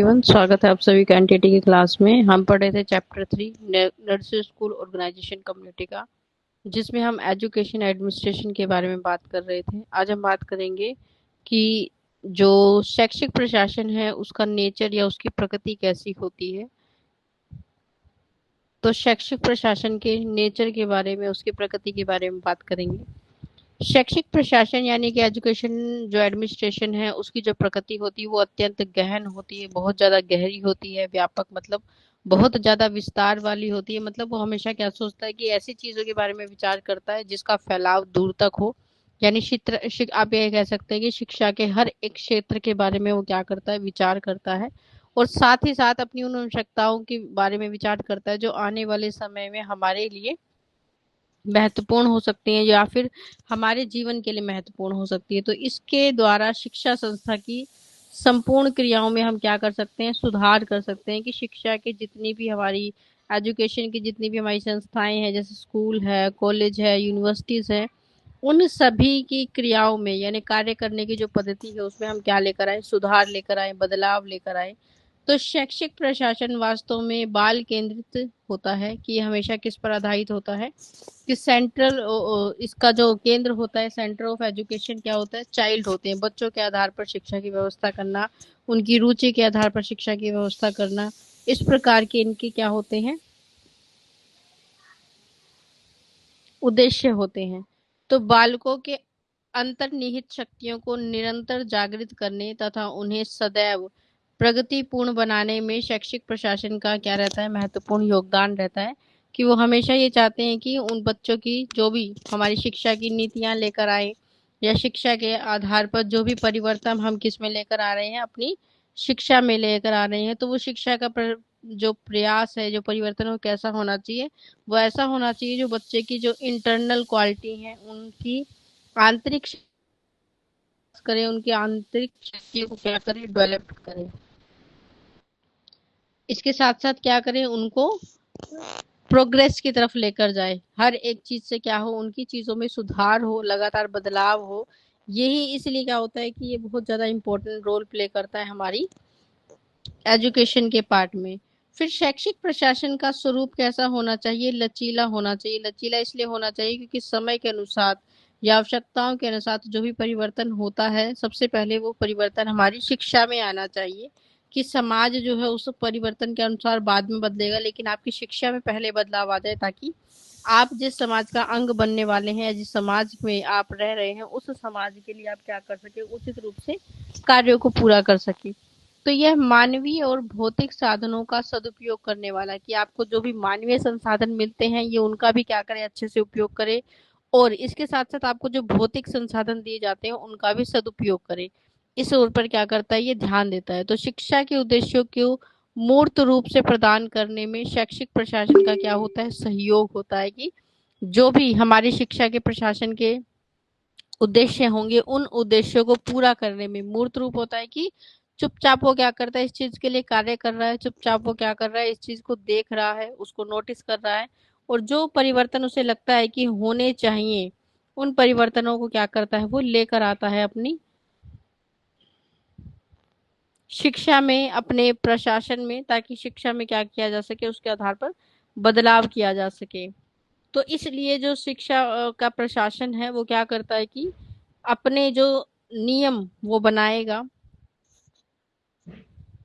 एवं स्वागत है आप सभी का एनटीटी की क्लास में। हम पढ़ रहे थे chapter 3 nursery school organisation community का, जिसमें हम एजुकेशन एडमिनिस्ट्रेशन के बारे में बात कर रहे थे। आज हम बात करेंगे कि जो शैक्षिक प्रशासन है उसका नेचर या उसकी प्रकृति कैसी होती है। तो शैक्षिक प्रशासन के नेचर के बारे में, उसकी प्रकृति के बारे में बात करेंगे। शैक्षिक प्रशासन यानी कि एजुकेशन जो एडमिनिस्ट्रेशन है उसकी जो प्रकृति होती है वो अत्यंत गहन होती है, बहुत ज्यादा गहरी होती है, व्यापक मतलब बहुत ज्यादा विस्तार वाली होती है। मतलब वो हमेशा क्या सोचता है कि ऐसी चीजों के बारे में विचार करता है जिसका फैलाव दूर तक हो। यानी आप ये कह सकते हैं कि शिक्षा के हर एक क्षेत्र के बारे में वो क्या करता है, विचार करता है। और साथ ही साथ अपनी उन आवश्यकताओं के बारे में विचार करता है जो आने वाले समय में हमारे लिए महत्वपूर्ण हो सकती हैं या फिर हमारे जीवन के लिए महत्वपूर्ण हो सकती है। तो इसके द्वारा शिक्षा संस्था की संपूर्ण क्रियाओं में हम क्या कर सकते हैं, सुधार कर सकते हैं कि शिक्षा के जितनी भी हमारी एजुकेशन की जितनी भी हमारी संस्थाएं हैं, जैसे स्कूल है, कॉलेज है, यूनिवर्सिटीज है, उन सभी की क्रियाओं में यानी कार्य करने की जो पद्धति है उसमें हम क्या लेकर आए, सुधार लेकर आए, बदलाव लेकर आए। तो शैक्षिक प्रशासन वास्तव में बाल केंद्रित होता है कि ये हमेशा किस पर आधारित होता है कि सेंट्रल इसका जो केंद्र होता है, सेंटर ऑफ एजुकेशन क्या होता है, चाइल्ड होते हैं। बच्चों के आधार पर शिक्षा की व्यवस्था करना, उनकी रुचि के आधार पर शिक्षा की व्यवस्था करना, इस प्रकार के इनके क्या होते हैं, उद्देश्य होते हैं। तो बालकों के अंतर्निहित शक्तियों को निरंतर जागृत करने तथा उन्हें सदैव प्रगतिपूर्ण बनाने में शैक्षिक प्रशासन का क्या रहता है, महत्वपूर्ण योगदान रहता है। कि वो हमेशा ये चाहते हैं कि उन बच्चों की जो भी हमारी शिक्षा की नीतियां लेकर आए या शिक्षा के आधार पर जो भी परिवर्तन हम किस में लेकर आ रहे हैं, अपनी शिक्षा में लेकर आ रहे हैं, तो वो शिक्षा का जो प्रयास है, जो परिवर्तन है, वो कैसा होना चाहिए, वो ऐसा होना चाहिए जो बच्चे की जो इंटरनल क्वालिटी है उनकी आंतरिक करे, उनकी आंतरिक शक्तियों को क्या करे, डेवलप करे। इसके साथ साथ क्या करें, उनको प्रोग्रेस की तरफ लेकर जाए, हर एक चीज से क्या हो, उनकी चीजों में सुधार हो, लगातार बदलाव हो। यही इसलिए क्या होता है कि ये बहुत ज्यादा इंपॉर्टेंट रोल प्ले करता है हमारी एजुकेशन के पार्ट में। फिर शैक्षिक प्रशासन का स्वरूप कैसा होना चाहिए, लचीला होना चाहिए। लचीला इसलिए होना चाहिए क्योंकि समय के अनुसार या आवश्यकताओं के अनुसार जो भी परिवर्तन होता है, सबसे पहले वो परिवर्तन हमारी शिक्षा में आना चाहिए। कि समाज जो है उस परिवर्तन के अनुसार बाद में बदलेगा, लेकिन आपकी शिक्षा में पहले बदलाव आ जाए, ताकि आप जिस समाज का अंग बनने वाले हैं या जिस समाज में आप रह रहे हैं उस समाज के लिए आप क्या कर सके, उचित रूप से कार्यों को पूरा कर सके। तो यह मानवीय और भौतिक साधनों का सदुपयोग करने वाला है कि आपको जो भी मानवीय संसाधन मिलते हैं ये उनका भी क्या करें, अच्छे से उपयोग करें। और इसके साथ साथ आपको जो भौतिक संसाधन दिए जाते हैं उनका भी सदुपयोग करें। इस ओर पर क्या करता है, ये ध्यान देता है। तो शिक्षा के उद्देश्यों को मूर्त रूप से प्रदान करने में शैक्षिक प्रशासन का क्या होता है, सहयोग होता है। कि जो भी हमारी शिक्षा के प्रशासन के उद्देश्य होंगे उन उद्देश्यों को पूरा करने में मूर्त रूप होता है कि चुपचाप वो क्या करता है, इस चीज के लिए कार्य कर रहा है, चुपचाप वो क्या कर रहा है, इस चीज को देख रहा है, उसको नोटिस कर रहा है। और जो परिवर्तन उसे लगता है कि होने चाहिए, उन परिवर्तनों को क्या करता है, वो लेकर आता है अपनी शिक्षा में, अपने प्रशासन में, ताकि शिक्षा में क्या किया जा सके, उसके आधार पर बदलाव किया जा सके। तो इसलिए जो शिक्षा का प्रशासन है वो क्या करता है कि अपने जो नियम वो बनाएगा,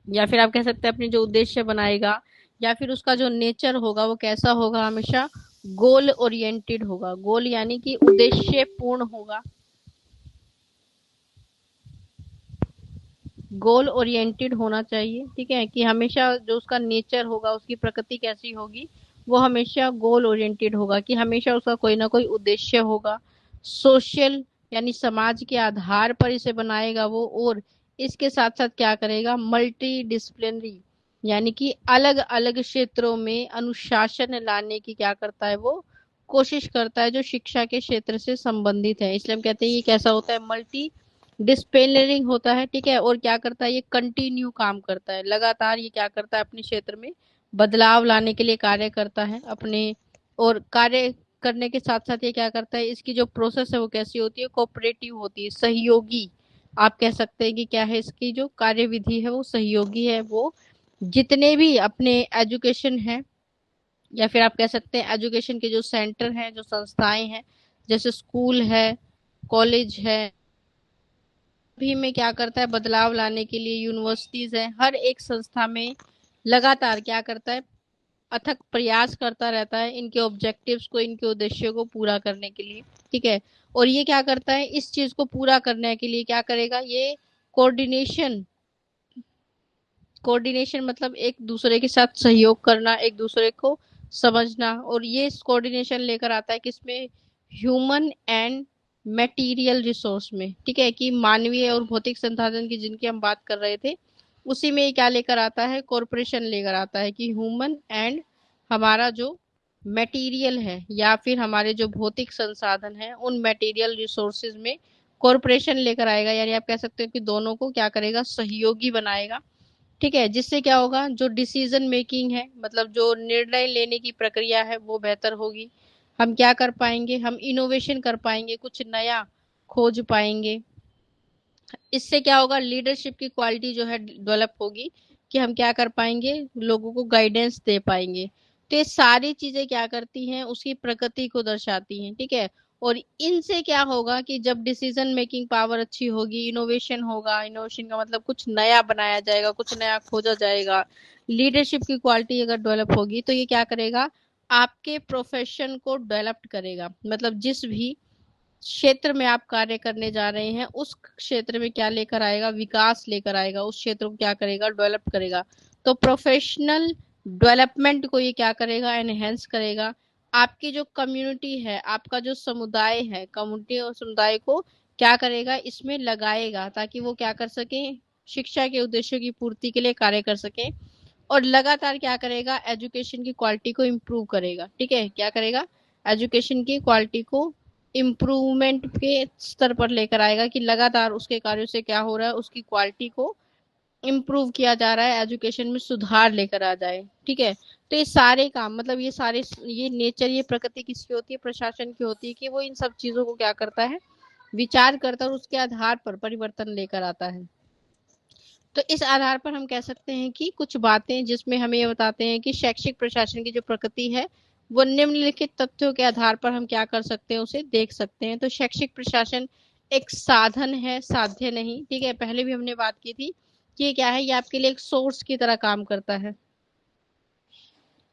या फिर आप कह सकते हैं अपने जो उद्देश्य बनाएगा, या फिर उसका जो नेचर होगा वो कैसा होगा, हमेशा गोल ओरिएंटेड होगा। गोल यानी कि उद्देश्य पूर्ण होगा, गोल ओरिएंटेड होना चाहिए। ठीक है, कि हमेशा जो उसका नेचर होगा, उसकी प्रकृति कैसी होगी, वो हमेशा गोल ओरिएंटेड होगा, कि हमेशा उसका कोई ना कोई उद्देश्य होगा। सोशल यानी समाज के आधार पर इसे बनाएगा वो। और इसके साथ साथ क्या करेगा, मल्टी डिसिप्लिनरी यानी कि अलग अलग क्षेत्रों में अनुशासन लाने की क्या करता है, वो कोशिश करता है, जो शिक्षा के क्षेत्र से संबंधित है। इसलिए हम कहते हैं ये कैसा होता है, मल्टी डिस्पेलरिंग होता है। ठीक है, और क्या करता है, ये कंटिन्यू काम करता है, लगातार ये क्या करता है, अपने क्षेत्र में बदलाव लाने के लिए कार्य करता है अपने। और कार्य करने के साथ साथ ये क्या करता है, इसकी जो प्रोसेस है वो कैसी होती है, कोऑपरेटिव होती है, सहयोगी। आप कह सकते हैं कि क्या है, इसकी जो कार्यविधि है वो सहयोगी है। वो जितने भी अपने एजुकेशन है, या फिर आप कह सकते हैं एजुकेशन के जो सेंटर हैं, जो संस्थाएं हैं, जैसे स्कूल है, कॉलेज है, भी में क्या करता है बदलाव लाने के लिए, यूनिवर्सिटीज है, हर एक संस्था में लगातार क्या करता है, अथक प्रयास करता रहता है इनके ऑब्जेक्टिव्स को, इनके उद्देश्यों को पूरा करने के लिए। ठीक है। और ये क्या करता है, इस चीज को पूरा करने के लिए क्या करेगा, ये कोऑर्डिनेशन, कोऑर्डिनेशन मतलब एक दूसरे के साथ सहयोग करना, एक दूसरे को समझना, और ये कोऑर्डिनेशन लेकर आता है किसमें, ह्यूमन एंड मटेरियल रिसोर्स में। ठीक है, कि मानवीय और भौतिक संसाधन की जिनकी हम बात कर रहे थे, उसी में ये क्या लेकर आता है, कॉरपोरेशन लेकर आता है कि ह्यूमन एंड हमारा जो मटेरियल है, या फिर हमारे जो भौतिक संसाधन है, उन मटेरियल रिसोर्सेज में कॉरपोरेशन लेकर आएगा। यानी आप कह सकते हो कि दोनों को क्या करेगा, सहयोगी बनाएगा। ठीक है, जिससे क्या होगा, जो डिसीजन मेकिंग है, मतलब जो निर्णय लेने की प्रक्रिया है, वो बेहतर होगी। हम क्या कर पाएंगे, हम इनोवेशन कर पाएंगे, कुछ नया खोज पाएंगे। इससे क्या होगा, लीडरशिप की क्वालिटी जो है डेवलप होगी, कि हम क्या कर पाएंगे, लोगों को गाइडेंस दे पाएंगे। तो ये सारी चीजें क्या करती हैं, उसकी प्रकृति को दर्शाती हैं। ठीक है। और इनसे क्या होगा कि जब डिसीजन मेकिंग पावर अच्छी होगी, इनोवेशन होगा, इनोवेशन का मतलब कुछ नया बनाया जाएगा, कुछ नया खोजा जाएगा, लीडरशिप की क्वालिटी अगर डेवलप होगी, तो ये क्या करेगा, आपके प्रोफेशन को डेवलप करेगा। मतलब जिस भी क्षेत्र में आप कार्य करने जा रहे हैं, उस क्षेत्र में क्या लेकर आएगा, विकास लेकर आएगा, उस क्षेत्र को क्या करेगा, डेवलप करेगा। तो प्रोफेशनल डेवलपमेंट को ये क्या करेगा, एनहेंस करेगा। आपकी जो कम्युनिटी है, आपका जो समुदाय है, कम्युनिटी और समुदाय को क्या करेगा, इसमें लगाएगा, ताकि वो क्या कर सके, शिक्षा के उद्देश्यों की पूर्ति के लिए कार्य कर सके। और लगातार क्या करेगा, एजुकेशन की क्वालिटी को इम्प्रूव करेगा। ठीक है, क्या करेगा, एजुकेशन की क्वालिटी को इम्प्रूवमेंट के स्तर पर लेकर आएगा, कि लगातार उसके कार्यों से क्या हो रहा है, उसकी क्वालिटी को इम्प्रूव किया जा रहा है, एजुकेशन में सुधार लेकर आ जाए। ठीक है। तो ये सारे काम, मतलब ये सारे, ये नेचर, ये प्रकृति किसकी होती है, प्रशासन की होती है, कि वो इन सब चीजों को क्या करता है, विचार करता है, और उसके आधार पर परिवर्तन लेकर आता है। तो इस आधार पर हम कह सकते हैं कि कुछ बातें जिसमें हमें ये बताते हैं कि शैक्षिक प्रशासन की जो प्रकृति है, वो निम्नलिखित तथ्यों के आधार पर हम क्या कर सकते हैं, उसे देख सकते हैं। तो शैक्षिक प्रशासन एक साधन है, साध्य नहीं। ठीक है, पहले भी हमने बात की थी कि ये क्या है, ये आपके लिए एक सोर्स की तरह काम करता है।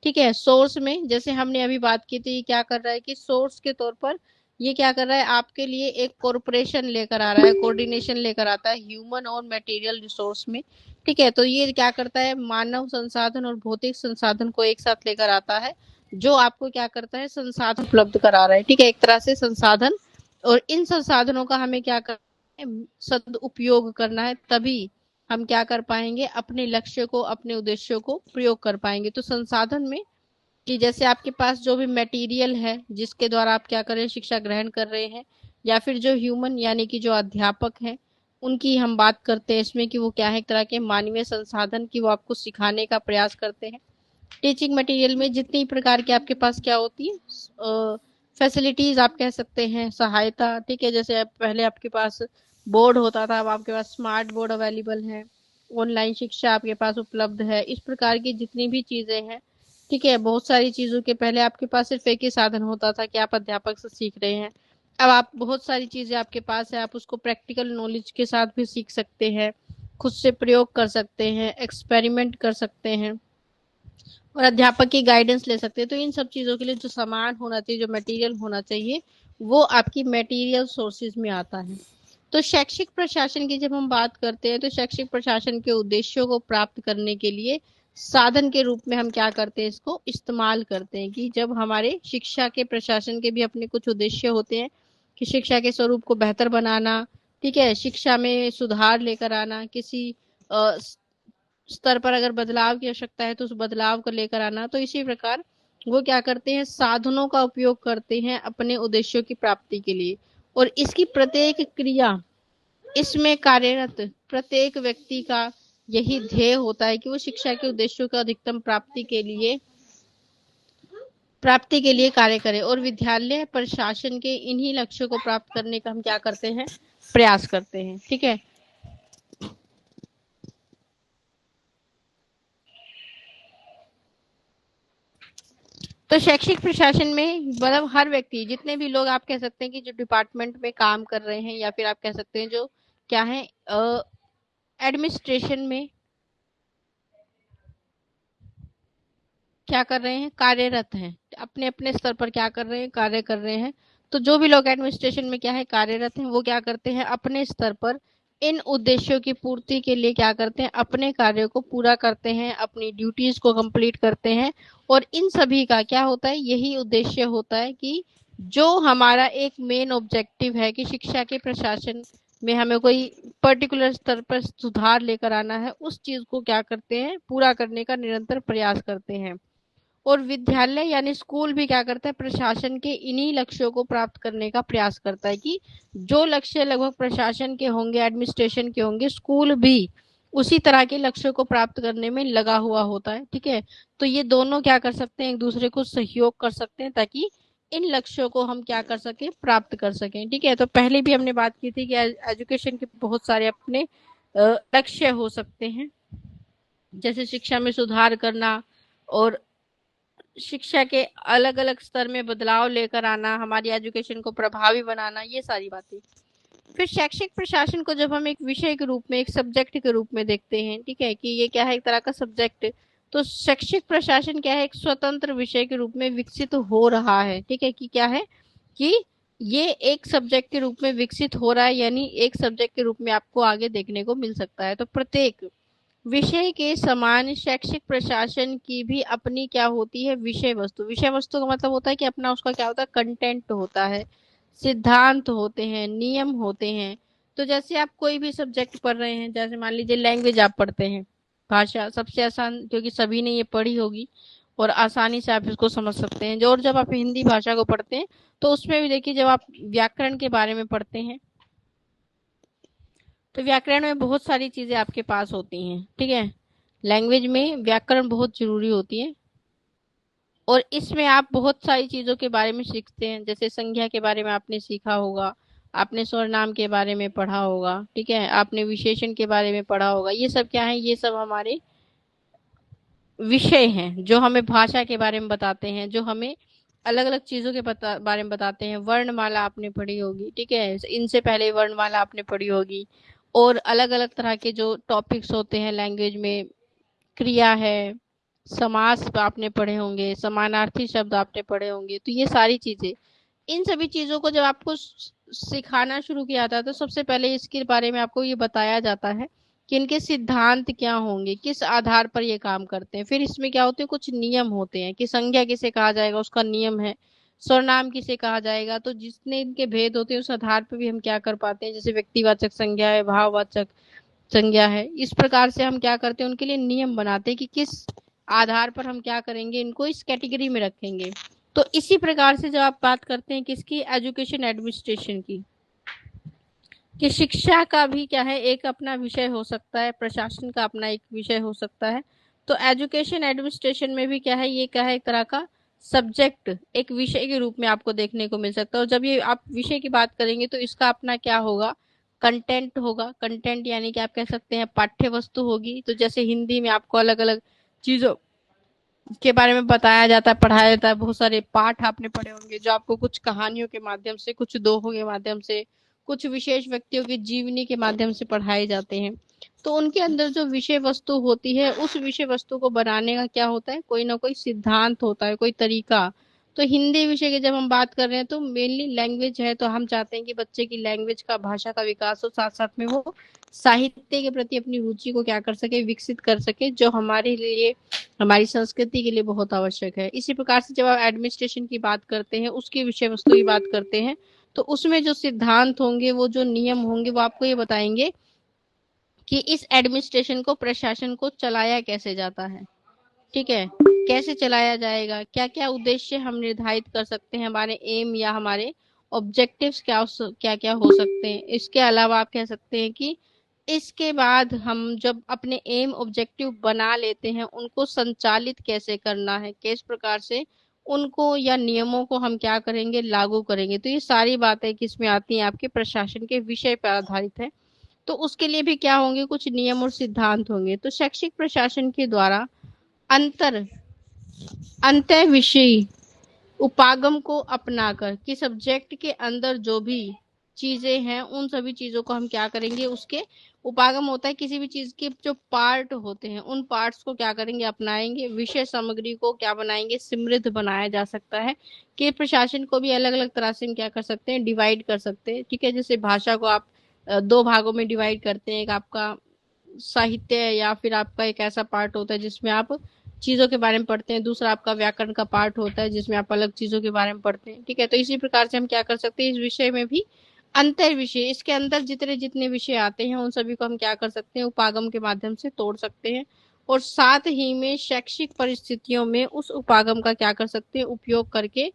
ठीक है, सोर्स में जैसे हमने अभी बात की थी, क्या कर रहा है कि सोर्स के तौर पर ये क्या कर रहा है, आपके लिए एक कॉरपोरेशन लेकर आ रहा है, कोऑर्डिनेशन लेकर आता है ह्यूमन और मटेरियल रिसोर्स में। ठीक है, तो ये क्या करता है, मानव संसाधन और भौतिक संसाधन को एक साथ लेकर आता है, जो आपको क्या करता है, संसाधन उपलब्ध करा रहा है। ठीक है, एक तरह से संसाधन, और इन संसाधनों का हमें क्या करना है, सदुपयोग करना है, तभी हम क्या कर पाएंगे, अपने लक्ष्य को, अपने उद्देश्यों को प्रयोग कर पाएंगे। तो संसाधन में, कि जैसे आपके पास जो भी मटेरियल है, जिसके द्वारा आप क्या कर रहे हैं, शिक्षा ग्रहण कर रहे हैं, या फिर जो ह्यूमन यानी कि जो अध्यापक हैं, उनकी हम बात करते हैं इसमें, कि वो क्या है, एक तरह के मानवीय संसाधन की, वो आपको सिखाने का प्रयास करते हैं। टीचिंग मटेरियल में जितनी प्रकार की आपके पास क्या होती है, फैसिलिटीज आप कह सकते हैं, सहायता। ठीक है, जैसे पहले आपके पास बोर्ड होता था, अब आपके पास स्मार्ट बोर्ड अवेलेबल है, ऑनलाइन शिक्षा आपके पास उपलब्ध है, इस प्रकार की जितनी भी चीजें हैं। ठीक है, बहुत सारी चीजों के पहले आपके पास सिर्फ एक ही साधन होता था कि आप अध्यापक से सीख रहे हैं। अब आप बहुत सारी चीजें आपके पास है, आप उसको प्रैक्टिकल नॉलेज के साथ भी सीख सकते हैं, खुद से प्रयोग कर सकते हैं, एक्सपेरिमेंट कर सकते हैं, और अध्यापक की गाइडेंस ले सकते हैं। तो इन सब चीजों के लिए जो सामान होना चाहिए, जो मटेरियल होना चाहिए, वो आपकी मटेरियल सोर्सेज में आता है। तो शैक्षिक प्रशासन की जब हम बात करते हैं, तो शैक्षिक प्रशासन के उद्देश्यों को प्राप्त करने के लिए साधन के रूप में हम क्या करते हैं, इसको इस्तेमाल करते हैं। कि जब हमारे शिक्षा के प्रशासन के भी अपने कुछ उद्देश्य होते हैं, कि शिक्षा के स्वरूप को बेहतर बनाना, ठीक है, शिक्षा में सुधार लेकर आना, किसी स्तर पर अगर बदलाव की आवश्यकता है तो उस बदलाव को लेकर आना। तो इसी प्रकार वो क्या करते हैं, साधनों का उपयोग करते हैं अपने उद्देश्यों की प्राप्ति के लिए। और इसकी प्रत्येक क्रिया, इसमें कार्यरत प्रत्येक व्यक्ति का यही ध्येय होता है कि वो शिक्षा के उद्देश्यों का अधिकतम प्राप्ति के लिए कार्य करे, और विद्यालय प्रशासन के इन्हीं लक्ष्यों को प्राप्त करने का हम क्या करते हैं, प्रयास करते हैं। ठीक है, तो शैक्षिक प्रशासन में मतलब हर व्यक्ति, जितने भी लोग आप कह सकते हैं कि जो डिपार्टमेंट में काम कर रहे हैं, या फिर आप कह सकते हैं जो क्या है एडमिनिस्ट्रेशन में क्या कर रहे हैं, कार्यरत हैं, अपने अपने स्तर पर क्या कर रहे हैं, कार्य कर रहे हैं। तो जो भी लोग एडमिनिस्ट्रेशन में क्या है कार्यरत हैं, वो क्या करते हैं, अपने स्तर पर इन उद्देश्यों की पूर्ति के लिए क्या करते हैं, अपने कार्यों को पूरा करते हैं, अपनी ड्यूटीज को कंप्लीट करते हैं। और इन सभी का क्या होता है, यही उद्देश्य होता है कि जो हमारा एक मेन ऑब्जेक्टिव है कि शिक्षा के प्रशासन में हमें कोई पर्टिकुलर स्तर पर सुधार लेकर आना है, उस चीज को क्या करते हैं, पूरा करने का निरंतर प्रयास करते हैं। और विद्यालय यानी स्कूल भी क्या करता है, प्रशासन के इन्हीं लक्ष्यों को प्राप्त करने का प्रयास करता है कि जो लक्ष्य लगभग प्रशासन के होंगे, एडमिनिस्ट्रेशन के होंगे, स्कूल भी उसी तरह के लक्ष्यों को प्राप्त करने में लगा हुआ होता है। ठीक है, तो ये दोनों क्या कर सकते हैं, एक दूसरे को सहयोग कर सकते हैं ताकि इन लक्ष्यों को हम क्या कर सके, प्राप्त कर सकें। ठीक है, तो पहले भी हमने बात की थी कि एजुकेशन के बहुत सारे अपने लक्ष्य हो सकते हैं, जैसे शिक्षा में सुधार करना और शिक्षा के अलग अलग स्तर में बदलाव लेकर आना, हमारी एजुकेशन को प्रभावी बनाना, ये सारी बातें। फिर शैक्षिक प्रशासन को जब हम एक विषय के रूप में, एक सब्जेक्ट के रूप में देखते हैं, ठीक है, कि ये क्या है, एक तरह का सब्जेक्ट, तो शैक्षिक प्रशासन क्या है, एक स्वतंत्र विषय के रूप में विकसित हो रहा है। ठीक है, कि क्या है कि ये एक सब्जेक्ट के रूप में विकसित हो रहा है, यानी एक सब्जेक्ट के रूप में आपको आगे देखने को मिल सकता है। तो प्रत्येक विषय के समान शैक्षिक प्रशासन की भी अपनी क्या होती है, विषय वस्तु। विषय वस्तु का मतलब होता है कि अपना उसका क्या होता है, कंटेंट होता है, सिद्धांत होते हैं, नियम होते हैं। तो जैसे आप कोई भी सब्जेक्ट पढ़ रहे हैं, जैसे मान लीजिए लैंग्वेज आप पढ़ते हैं, भाषा सबसे आसान, क्योंकि सभी ने ये पढ़ी होगी और आसानी से आप इसको समझ सकते हैं। जो और जब आप हिंदी भाषा को पढ़ते हैं तो उसमें भी देखिए, जब आप व्याकरण के बारे में पढ़ते हैं तो व्याकरण में बहुत सारी चीजें आपके पास होती हैं। ठीक है, लैंग्वेज में व्याकरण बहुत जरूरी होती है और इसमें आप बहुत सारी चीजों के बारे में सीखते हैं। जैसे संज्ञा के बारे में आपने सीखा होगा, आपने सर्वनाम के बारे में पढ़ा होगा, ठीक है, आपने विशेषण के बारे में पढ़ा होगा। ये सब क्या है, ये सब हमारे विषय हैं जो हमें भाषा के बारे में बताते हैं, जो हमें अलग अलग चीजों के बारे में बताते हैं। वर्णमाला आपने पढ़ी होगी, ठीक है, इनसे पहले वर्णमाला आपने पढ़ी होगी। और अलग अलग तरह के जो टॉपिक्स होते हैं लैंग्वेज में, क्रिया है, समास आपने पढ़े होंगे, समानार्थी शब्द आपने पढ़े होंगे। तो ये सारी चीजें, इन सभी चीजों को जब आपको सिखाना शुरू किया जाता है तो सबसे पहले इसके बारे में आपको ये बताया जाता है कि इनके सिद्धांत क्या होंगे, किस आधार पर ये काम करते हैं। फिर इसमें क्या होते हैं, कुछ नियम होते हैं कि संज्ञा किसे कहा जाएगा, उसका नियम है, सर्वनाम किसे कहा जाएगा। तो जितने इनके भेद होते हैं उस आधार पर भी हम क्या कर पाते हैं, जैसे व्यक्तिवाचक संज्ञा है, भाववाचक संज्ञा है, इस प्रकार से हम क्या करते हैं, उनके लिए नियम बनाते हैं कि किस आधार पर हम क्या करेंगे, इनको इस कैटेगरी में रखेंगे। तो इसी प्रकार से जब आप बात करते हैं किसकी, एजुकेशन एडमिनिस्ट्रेशन की, कि शिक्षा का भी क्या है, एक अपना विषय हो सकता है, प्रशासन का अपना एक विषय हो सकता है। तो एजुकेशन एडमिनिस्ट्रेशन में भी क्या है, ये क्या है, एक तरह का सब्जेक्ट, एक विषय के रूप में आपको देखने को मिल सकता है। और जब ये आप विषय की बात करेंगे तो इसका अपना क्या होगा, कंटेंट होगा। कंटेंट यानी कि आप कह सकते हैं पाठ्य वस्तु होगी। तो जैसे हिंदी में आपको अलग अलग चीजों के बारे में बताया जाता है, पढ़ाया जाता है, बहुत सारे पाठ आपने पढ़े होंगे जो आपको कुछ कहानियों के माध्यम से, कुछ दोहों के माध्यम से, कुछ विशेष व्यक्तियों की जीवनी के माध्यम से पढ़ाए जाते हैं। तो उनके अंदर जो विषय वस्तु होती है, उस विषय वस्तु को बनाने का क्या होता है, कोई ना कोई सिद्धांत होता है, कोई तरीका। तो हिंदी विषय की जब हम बात कर रहे हैं तो मेनली लैंग्वेज है, तो हम चाहते हैं कि बच्चे की लैंग्वेज का, भाषा का विकास हो, साथ साथ में वो साहित्य के प्रति अपनी रुचि को क्या कर सके, विकसित कर सके, जो हमारे लिए, हमारी संस्कृति के लिए बहुत आवश्यक है। इसी प्रकार से जब आप एडमिनिस्ट्रेशन की बात करते हैं, उसकी विषय वस्तु की बात करते हैं, तो उसमें जो सिद्धांत होंगे, वो जो नियम होंगे, वो आपको ये बताएंगे कि इस एडमिनिस्ट्रेशन को, प्रशासन को चलाया कैसे जाता है। ठीक है, कैसे चलाया जाएगा, क्या क्या उद्देश्य हम निर्धारित कर सकते हैं, हमारे एम या हमारे ऑब्जेक्टिव्स क्या क्या क्या हो सकते हैं। इसके अलावा आप कह सकते हैं कि इसके बाद हम जब अपने एम ऑब्जेक्टिव बना लेते हैं, उनको संचालित कैसे करना है, किस प्रकार से उनको या नियमों को हम क्या करेंगे, लागू करेंगे। तो ये सारी बातें किसमें आती हैं, आपके प्रशासन के विषय पर आधारित है। तो उसके लिए भी क्या होंगे, कुछ नियम और सिद्धांत होंगे। तो शैक्षिक प्रशासन के द्वारा अंतर अंतः विषयी उपागम को अपनाकर, कि सब्जेक्ट के अंदर जो भी चीजें हैं उन सभी चीजों को हम क्या करेंगे, उसके उपागम होता है किसी भी चीज के जो पार्ट होते हैं उन पार्ट्स को क्या करेंगे, अपनाएंगे। विषय सामग्री को क्या बनाएंगे, समृद्ध बनाया जा सकता है। कि प्रशासन को भी अलग अलग तरह से हम क्या कर सकते हैं, डिवाइड कर सकते हैं। ठीक है, जैसे भाषा को आप दो भागों में डिवाइड करते हैं। एक आपका साहित्य है, या फिर आपका एक ऐसा पार्ट होता है जिसमें आप चीजों के बारे में पढ़ते हैं। दूसरा आपका व्याकरण का पार्ट होता है जिसमें आप अलग चीजों के बारे में पढ़ते हैं। ठीक है, तो इसी प्रकार से हम क्या कर सकते हैं, इस विषय में भी अंतर विषय, इसके अंदर जितने जितने विषय आते हैं उन सभी को हम क्या कर सकते हैं, उपागम के माध्यम से तोड़ सकते हैं। और साथ ही में शैक्षिक परिस्थितियों में उस उपागम का क्या कर सकते हैं, उपयोग करके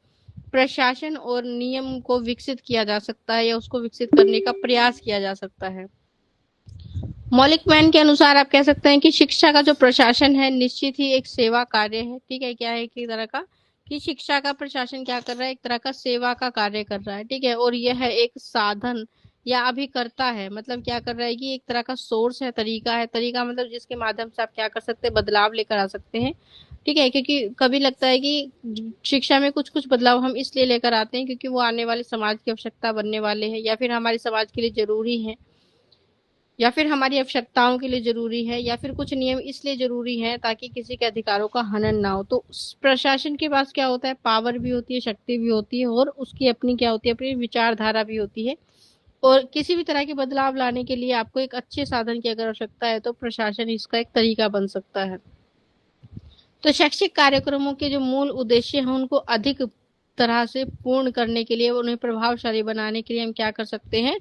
प्रशासन और नियम को विकसित किया जा सकता है, या उसको विकसित करने का प्रयास किया जा सकता है। मौलिक मैन के अनुसार आप कह सकते हैं कि शिक्षा का जो प्रशासन है निश्चित ही एक सेवा कार्य है। ठीक है, क्या है एक तरह का, कि शिक्षा का प्रशासन क्या कर रहा है, एक तरह का सेवा का कार्य कर रहा है। ठीक है, और यह एक साधन या अभिकर्ता है, मतलब क्या कर रहा है कि एक तरह का सोर्स है, तरीका है। तरीका मतलब जिसके माध्यम से आप क्या कर सकते हैं, बदलाव लेकर आ सकते हैं। ठीक है, क्योंकि कभी लगता है कि शिक्षा में कुछ कुछ बदलाव हम इसलिए लेकर आते हैं क्योंकि वो आने वाले समाज की आवश्यकता बनने वाले हैं, या फिर हमारे समाज के लिए जरूरी है, या फिर हमारी आवश्यकताओं के लिए जरूरी है, या फिर कुछ नियम इसलिए जरूरी हैं ताकि किसी के अधिकारों का हनन ना हो। तो प्रशासन के पास क्या होता है, पावर भी होती है, शक्ति भी होती है, और उसकी अपनी क्या होती है, अपनी विचारधारा भी होती है। और किसी भी तरह के बदलाव लाने के लिए आपको एक अच्छे साधन की अगर आवश्यकता है तो प्रशासन इसका एक तरीका बन सकता है। तो शैक्षिक कार्यक्रमों के जो मूल उद्देश्य हैं उनको अधिक तरह से पूर्ण करने के लिए, उन्हें प्रभावशाली बनाने के लिए हम क्या कर सकते हैं,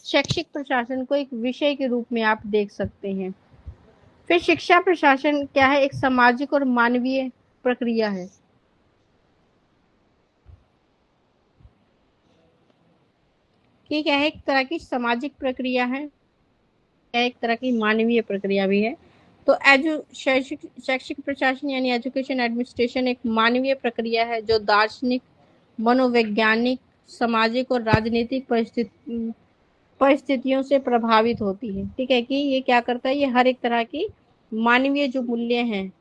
शैक्षिक प्रशासन को एक विषय के रूप में आप देख सकते हैं। फिर शिक्षा प्रशासन क्या है, एक सामाजिक और मानवीय प्रक्रिया है। कि क्या है, एक तरह की सामाजिक प्रक्रिया है, एक तरह की मानवीय प्रक्रिया भी है। तो शैक्षिक शैक्षिक प्रशासन यानी एजुकेशन एडमिनिस्ट्रेशन एक मानवीय प्रक्रिया है जो दार्शनिक, मनोवैज्ञानिक, सामाजिक और राजनीतिक परिस्थितियों से प्रभावित होती है। ठीक है, कि ये क्या करता है, ये हर एक तरह की मानवीय जो मूल्य हैं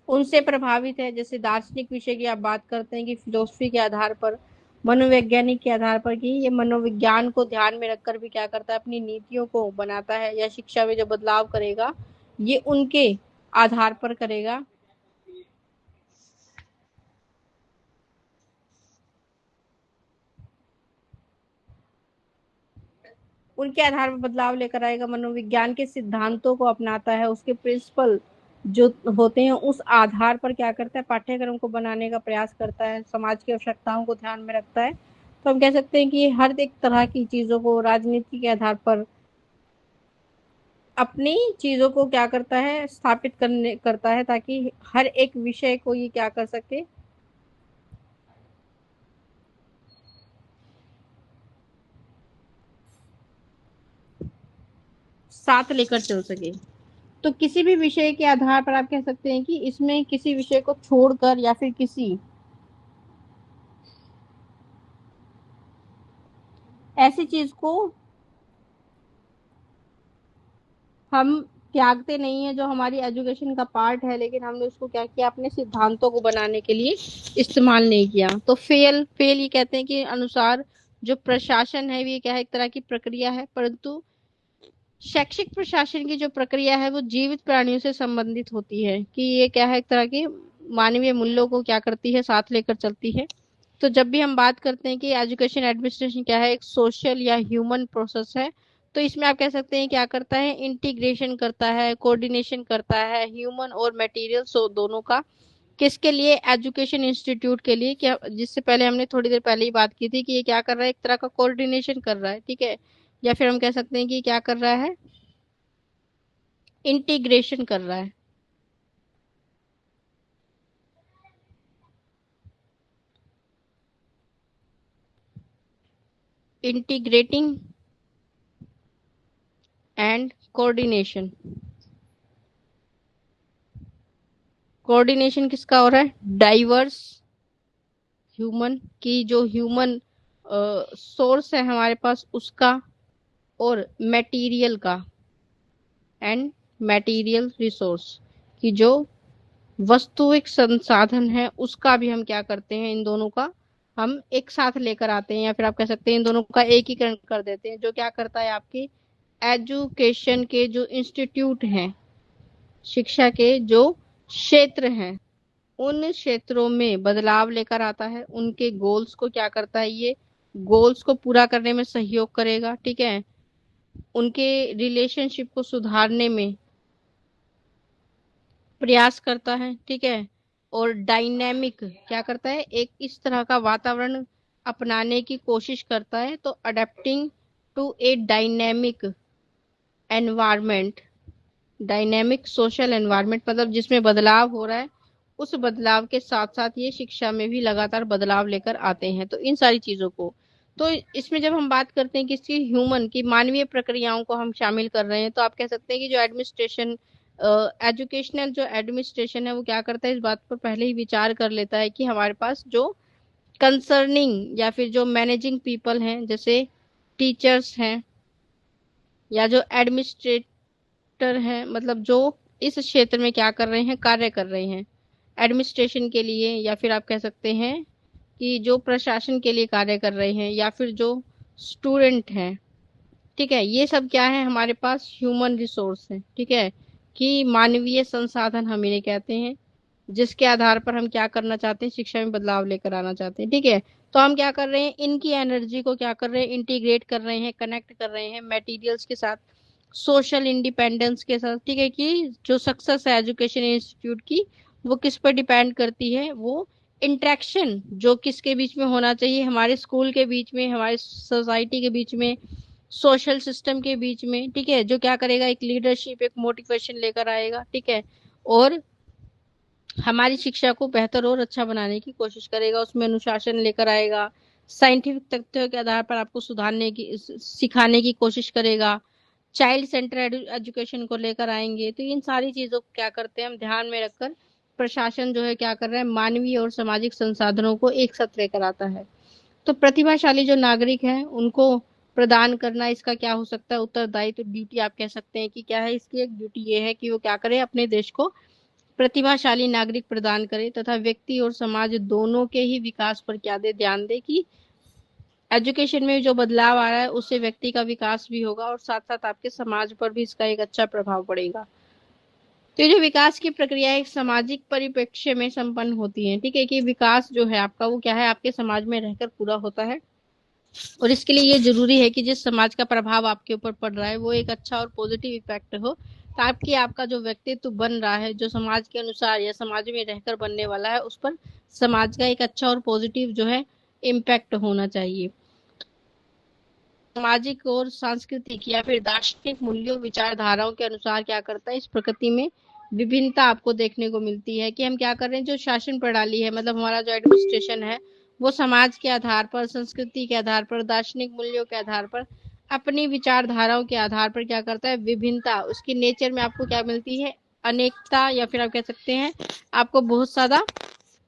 उनसे प्रभावित है। जैसे दार्शनिक विषय की आप बात करते हैं कि फिलोसफी के आधार पर, मनोवैज्ञानिक के आधार पर, कि ये मनोविज्ञान को ध्यान में रखकर भी क्या करता है, अपनी नीतियों को बनाता है, या शिक्षा में जो बदलाव करेगा ये उनके आधार पर करेगा। उनके आधार पर बदलाव लेकर आएगा, मनोविज्ञान के सिद्धांतों को अपनाता है, उसके प्रिंसिपल जो होते हैं उस आधार पर क्या करता है, पाठ्यक्रम को बनाने का प्रयास करता है, समाज की आवश्यकताओं को ध्यान में रखता है। तो हम कह सकते हैं कि हर एक तरह की चीजों को राजनीति के आधार पर अपनी चीजों को क्या करता है, स्थापित करता है, ताकि हर एक विषय को ये क्या कर सके, साथ लेकर चल सके। तो किसी भी विषय के आधार पर आप कह सकते हैं कि इसमें किसी विषय को छोड़कर, या फिर किसी ऐसी चीज को हम त्यागते नहीं है जो हमारी एजुकेशन का पार्ट है, लेकिन हमने उसको क्या किया, अपने सिद्धांतों को बनाने के लिए इस्तेमाल नहीं किया। तो फेल फेल ये कहते हैं कि अनुसार जो प्रशासन है ये क्या है, एक तरह की प्रक्रिया है, परंतु शैक्षिक प्रशासन की जो प्रक्रिया है वो जीवित प्राणियों से संबंधित होती है। कि ये क्या है, एक तरह की मानवीय मूल्यों को क्या करती है, साथ लेकर चलती है। तो जब भी हम बात करते हैं कि एजुकेशन एडमिनिस्ट्रेशन क्या है, एक सोशल या ह्यूमन प्रोसेस है, तो इसमें आप कह सकते हैं क्या करता है, इंटीग्रेशन करता है, कोऑर्डिनेशन करता है ह्यूमन और मटेरियल सो दोनों का। किसके लिए, एजुकेशन इंस्टीट्यूट के लिए, क्या जिससे पहले हमने थोड़ी देर पहले ही बात की थी कि ये क्या कर रहा है, एक तरह का कोऑर्डिनेशन कर रहा है। ठीक है, या फिर हम कह सकते हैं कि क्या कर रहा है, इंटीग्रेशन कर रहा है। Integrating and coordination. कोऑर्डिनेशन किसका हो रहा है, डाइवर्स ह्यूमन की, जो ह्यूमन सोर्स है हमारे पास उसका, और मटेरियल का, एंड मटेरियल रिसोर्स की, जो वास्तविक संसाधन है उसका भी हम क्या करते हैं, इन दोनों का हम एक साथ लेकर आते हैं, या फिर आप कह सकते हैं इन दोनों का एकीकरण कर देते हैं, जो क्या करता है आपकी एजुकेशन के जो इंस्टीट्यूट हैं, शिक्षा के जो क्षेत्र हैं, उन क्षेत्रों में बदलाव लेकर आता है। उनके गोल्स को क्या करता है, ये गोल्स को पूरा करने में सहयोग करेगा, ठीक है। उनके रिलेशनशिप को सुधारने में प्रयास करता है, ठीक है। और डायनेमिक क्या करता है, एक इस तरह का वातावरण अपनाने की कोशिश करता है। तो adapting to a dynamic environment, dynamic social environment मतलब जिसमें बदलाव हो रहा है, उस बदलाव के साथ साथ ये शिक्षा में भी लगातार बदलाव लेकर आते हैं। तो इन सारी चीजों को, तो इसमें जब हम बात करते हैं किसी ह्यूमन की मानवीय प्रक्रियाओं को हम शामिल कर रहे हैं, तो आप कह सकते हैं कि जो एडमिनिस्ट्रेशन, एजुकेशनल जो एडमिनिस्ट्रेशन है वो क्या करता है, इस बात पर पहले ही विचार कर लेता है कि हमारे पास जो कंसर्निंग या फिर जो मैनेजिंग पीपल हैं, जैसे टीचर्स हैं या जो एडमिनिस्ट्रेटर हैं, मतलब जो इस क्षेत्र में क्या कर रहे हैं, कार्य कर रहे हैं एडमिनिस्ट्रेशन के लिए, या फिर आप कह सकते हैं कि जो प्रशासन के लिए कार्य कर रहे हैं, या फिर जो स्टूडेंट हैं, ठीक है। ये सब क्या है, हमारे पास ह्यूमन रिसोर्स है, ठीक है, कि मानवीय संसाधन हम इन्हें कहते हैं, जिसके आधार पर हम क्या करना चाहते हैं, शिक्षा में बदलाव लेकर आना चाहते हैं, ठीक है। तो हम क्या कर रहे हैं, इनकी एनर्जी को क्या कर रहे हैं, इंटीग्रेट कर रहे हैं, कनेक्ट कर रहे हैं मटेरियल्स के साथ, सोशल इंडिपेंडेंस के साथ, ठीक है। कि जो सक्सेस है एजुकेशन इंस्टीट्यूट की, वो किस पर डिपेंड करती है, वो इंटरेक्शन जो किसके बीच में होना चाहिए, हमारे स्कूल के बीच में, हमारे सोसाइटी के बीच में, सोशल सिस्टम के बीच में, ठीक है। जो क्या करेगा, एक लीडरशिप, एक मोटिवेशन लेकर आएगा, ठीक है। और हमारी शिक्षा को बेहतर और अच्छा बनाने की कोशिश करेगा, उसमें अनुशासन लेकर आएगा, साइंटिफिक तथ्यों के आधार पर आपको सुधारने की, सिखाने की कोशिश करेगा, चाइल्ड सेंटर एजुकेशन को लेकर आएंगे। तो इन सारी चीजों को क्या करते हैं, हम ध्यान में रखकर प्रशासन जो है क्या कर रहा है, मानवीय और सामाजिक संसाधनों को एक साथ लेकर आता है। तो प्रतिभाशाली जो नागरिक हैं उनको प्रदान करना, इसका क्या हो सकता है, उत्तरदायित्व, तो ड्यूटी आप कह सकते हैं कि क्या है, इसकी एक ड्यूटी ये है कि वो क्या करे, अपने देश को प्रतिभाशाली नागरिक प्रदान करे, तथा व्यक्ति और समाज दोनों के ही विकास पर क्या दे, ध्यान दे कि एजुकेशन में जो बदलाव आ रहा है उससे व्यक्ति का विकास भी होगा और साथ साथ आपके समाज पर भी इसका एक अच्छा प्रभाव पड़ेगा। तो ये जो विकास की प्रक्रिया एक सामाजिक परिप्रेक्ष्य में संपन्न होती है, ठीक है। कि विकास जो है आपका वो क्या है, आपके समाज में रहकर पूरा होता है, और इसके लिए ये जरूरी है कि जिस समाज का प्रभाव आपके ऊपर पड़ रहा है वो एक अच्छा और पॉजिटिव इफेक्ट हो, ताकि आपका जो व्यक्तित्व बन रहा है, जो समाज के अनुसार या समाज में रहकर बनने वाला है, उस पर समाज का एक अच्छा और पॉजिटिव जो है इम्पैक्ट होना चाहिए। सामाजिक और सांस्कृतिक या फिर दार्शनिक मूल्यों विचारधाराओं के अनुसार क्या करता है, इस प्रकृति में विभिन्नता आपको देखने को मिलती है। कि हम क्या कर रहे हैं, जो शासन प्रणाली है, मतलब हमारा जो एडमिनिस्ट्रेशन है, वो समाज के आधार पर, संस्कृति के आधार पर, दार्शनिक मूल्यों के आधार पर, अपनी विचारधाराओं के आधार पर क्या करता है, विभिन्नता, उसकी नेचर में आपको क्या मिलती है, अनेकता, या फिर आप कह सकते हैं आपको बहुत ज्यादा